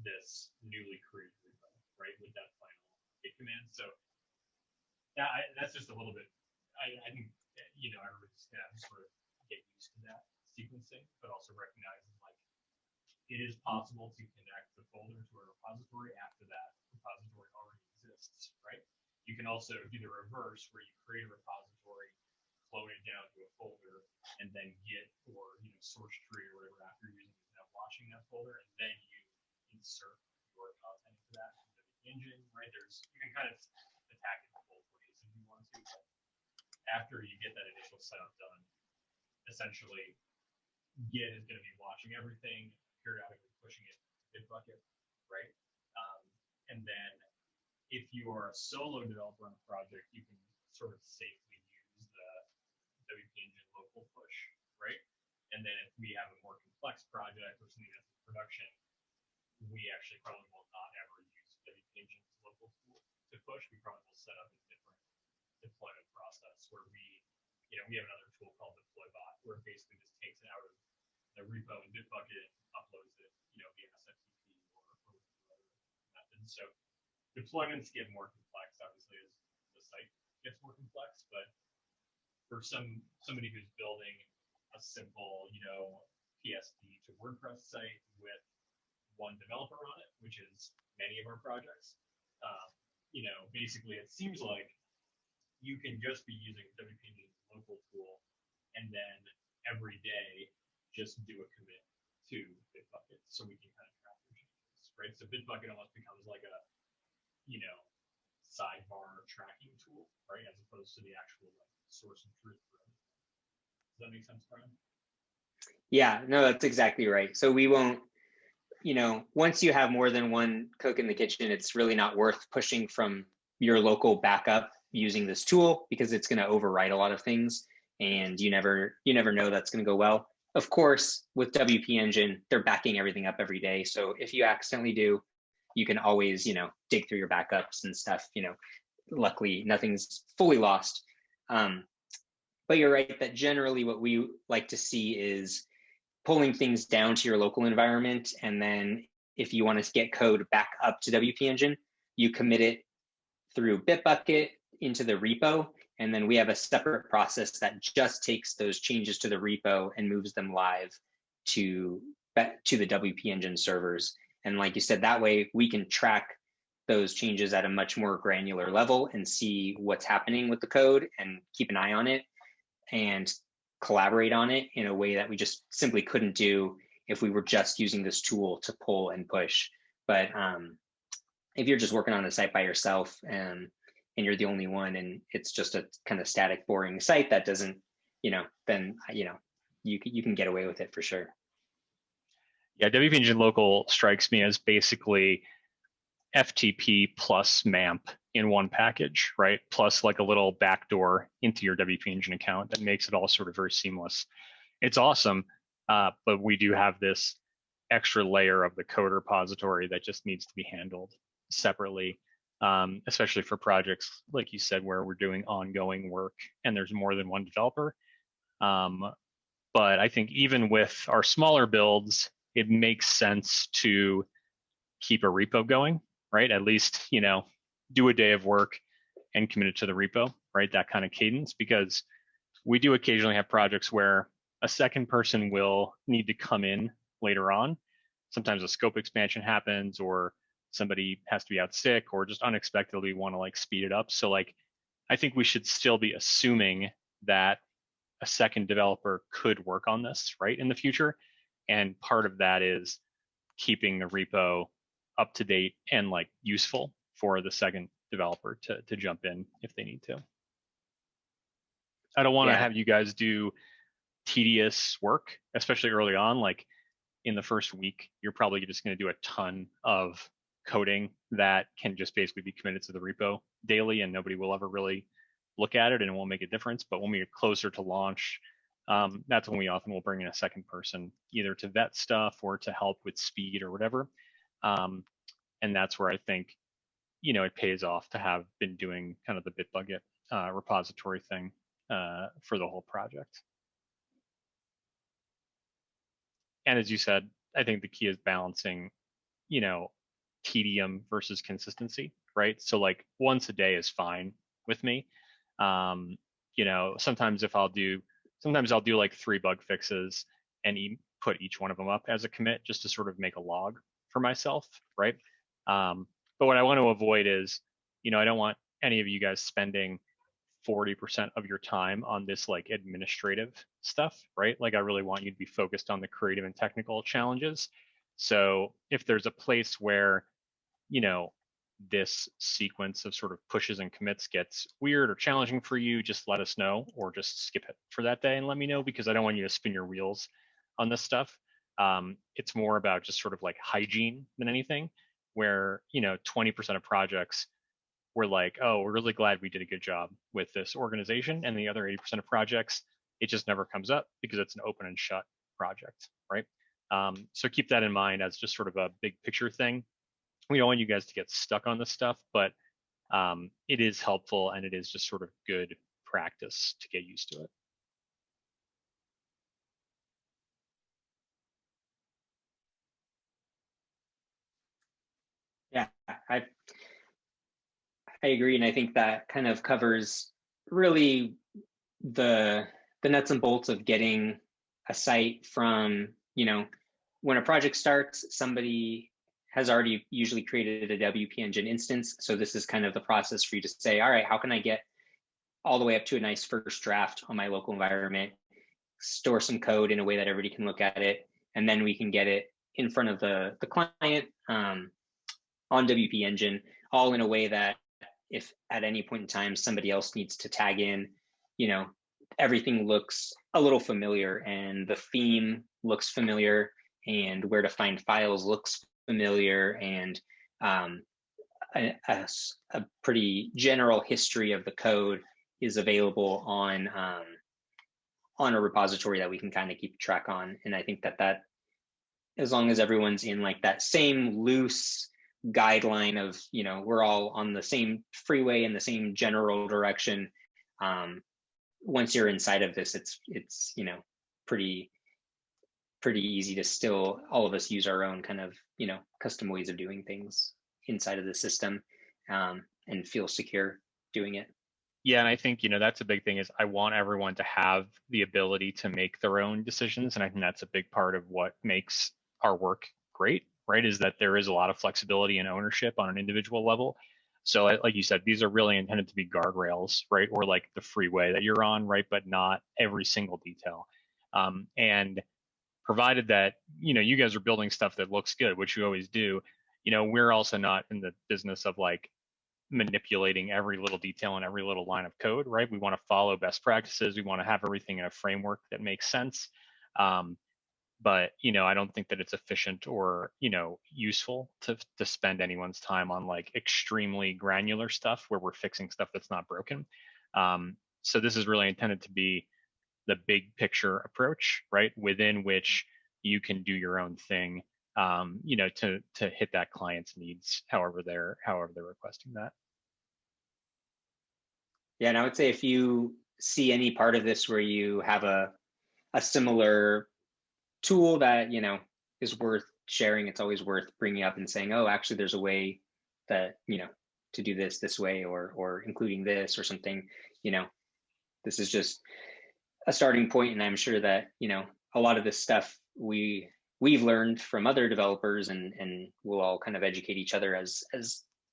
this newly created repo, right, with that final Git command. So yeah, that's just a little bit. I think everybody's gonna have to sort of get used to that sequencing, but also recognizing like it is possible to connect the folder to a repository after that repository already exists, right? You can also do the reverse, where you create a repository, clone it down to a folder, and then Git or source tree or whatever after using watching that folder, and then you insert your content into that engine, right? You can kind of attack it both ways if you want to, but after you get that initial setup done, essentially Git is going to be watching everything, periodically pushing it to Bitbucket, right? And then if you are a solo developer on a project, you can sort of safely use the WP Engine local push, right? And then if we have a more complex project or something that's in production, we actually probably will not ever use WP Engine's local tool to push. We probably will set up a different deployment process where we have another tool called DeployBot, where it basically just takes it out of the repo in Bitbucket, uploads it, via SFTP or other methods. So deployments get more complex, obviously, as the site gets more complex. But for somebody who's building a simple, PSD to WordPress site with one developer on it, which is many of our projects, basically it seems like you can just be using WP Engine's local tool and then every day just do a commit to Bitbucket so we can kind of track your changes, right? So Bitbucket almost becomes like a, sidebar tracking tool, right? As opposed to the actual source of truth for everything. Does that make sense, Brian?
Yeah, no, that's exactly right. So we won't, once you have more than one cook in the kitchen, it's really not worth pushing from your local backup using this tool, because it's going to overwrite a lot of things and you never know that's going to go well. Of course, with WP Engine, they're backing everything up every day. So if you accidentally do, you can always, dig through your backups and stuff. Luckily, nothing's fully lost. But you're right that generally what we like to see is pulling things down to your local environment and then if you want to get code back up to WP Engine, you commit it through Bitbucket into the repo. And then we have a separate process that just takes those changes to the repo and moves them live to the WP Engine servers. And like you said, that way we can track those changes at a much more granular level and see what's happening with the code and keep an eye on it and collaborate on it in a way that we just simply couldn't do if we were just using this tool to pull and push. But if you're just working on a site by yourself and you're the only one and it's just a kind of static, boring site that doesn't, then, you can get away with it for sure.
Yeah, WP Engine Local strikes me as basically FTP plus MAMP in one package, right? Plus like a little backdoor into your WP Engine account that makes it all sort of very seamless. It's awesome, but we do have this extra layer of the code repository that just needs to be handled separately, especially for projects, like you said, where we're doing ongoing work and there's more than one developer. But I think even with our smaller builds, it makes sense to keep a repo going, right? At least, do a day of work and commit it to the repo, right? That kind of cadence, because we do occasionally have projects where a second person will need to come in later on. Sometimes a scope expansion happens, or somebody has to be out sick, or just unexpectedly want to like speed it up. So like, I think we should still be assuming that a second developer could work on this, right, in the future. And part of that is keeping the repo up to date and like useful for the second developer to jump in if they need to. I don't want to have you guys do tedious work, especially early on. Like in the first week, you're probably just going to do a ton of coding that can just basically be committed to the repo daily, and nobody will ever really look at it and it won't make a difference. But when we get closer to launch, that's when we often will bring in a second person, either to vet stuff or to help with speed or whatever. And that's where I think, it pays off to have been doing kind of the Bitbucket repository thing for the whole project. And as you said, I think the key is balancing, tedium versus consistency, right? So like once a day is fine with me. Sometimes I'll do like 3 bug fixes and put each one of them up as a commit just to sort of make a log for myself, right? But what I want to avoid is, I don't want any of you guys spending 40% of your time on this like administrative stuff, right? Like I really want you to be focused on the creative and technical challenges. So if there's a place where, this sequence of sort of pushes and commits gets weird or challenging for you, just let us know, or just skip it for that day and let me know, because I don't want you to spin your wheels on this stuff. It's more about just sort of like hygiene than anything, where 20% of projects we're like, oh, we're really glad we did a good job with this organization, and the other 80% of projects it just never comes up because it's an open and shut project, right? So keep that in mind as just sort of a big picture thing. We don't want you guys to get stuck on this stuff, but it is helpful and it is just sort of good practice to get used to it.
Yeah, I agree, and I think that kind of covers really the nuts and bolts of getting a site from, when a project starts, somebody has already usually created a WP Engine instance. So this is kind of the process for you to say, all right, how can I get all the way up to a nice first draft on my local environment, store some code in a way that everybody can look at it, and then we can get it in front of the client on WP Engine, all in a way that if at any point in time somebody else needs to tag in, everything looks a little familiar and the theme looks familiar and where to find files looks familiar, and a pretty general history of the code is available on a repository that we can kind of keep track on. And I think that as long as everyone's in like that same loose guideline of, we're all on the same freeway in the same general direction, once you're inside of this, it's pretty pretty easy to still, all of us use our own kind of, you know, custom ways of doing things inside of the system, and feel secure doing it.
Yeah, and I think, you know, that's a big thing is I want everyone to have the ability to make their own decisions. And I think that's a big part of what makes our work great, right? Is that there is a lot of flexibility and ownership on an individual level. So like you said, these are really intended to be guardrails, right? Or like the freeway that you're on, right? But not every single detail. And provided that, you know, you guys are building stuff that looks good, which you always do, you know, we're also not in the business of like manipulating every little detail and every little line of code, right? We want to follow best practices. We want to have everything in a framework that makes sense. But, you know, I don't think that it's efficient or, you know, useful to spend anyone's time on like extremely granular stuff where we're fixing stuff that's not broken. So this is really intended to be the big picture approach, right? Within which you can do your own thing, you know, to hit that client's needs, however they're requesting that.
Yeah, and I would say if you see any part of this where you have a similar tool that, you know, is worth sharing, it's always worth bringing up and saying, oh, actually, there's a way that, you know, to do this way, or including this or something. You know, this is just a starting point, and I'm sure that, you know, a lot of this stuff we've learned from other developers, and we'll all kind of educate each other as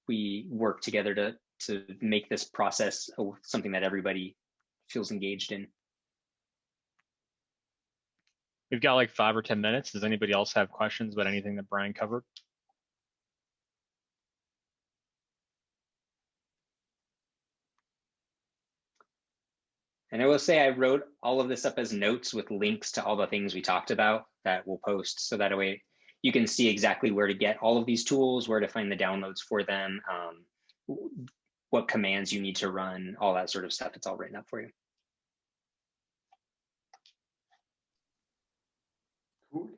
we work together to make this process something that everybody feels engaged in.
We've got like 5 or 10 minutes. Does anybody else have questions about anything that Brian covered?
And I will say I wrote all of this up as notes with links to all the things we talked about that we'll post, so that way you can see exactly where to get all of these tools, where to find the downloads for them, what commands you need to run, all that sort of stuff. It's all written up for you.
Cool.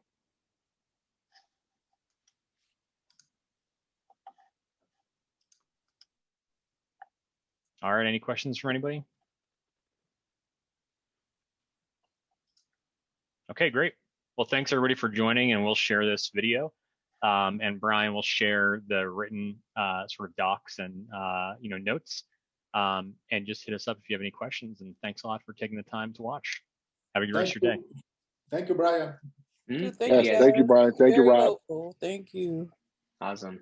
All right, any questions from anybody? Okay, great. Well, thanks everybody for joining, and we'll share this video. And Brian will share the written sort of docs and you know, notes. And just hit us up if you have any questions. And thanks a lot for taking the time to watch. Have a good rest of your day.
Thank you, Brian.
Thank
Yes,
you,
thank you, Brian. Thank you,
Very
Rob.
helpful. Thank you.
Awesome.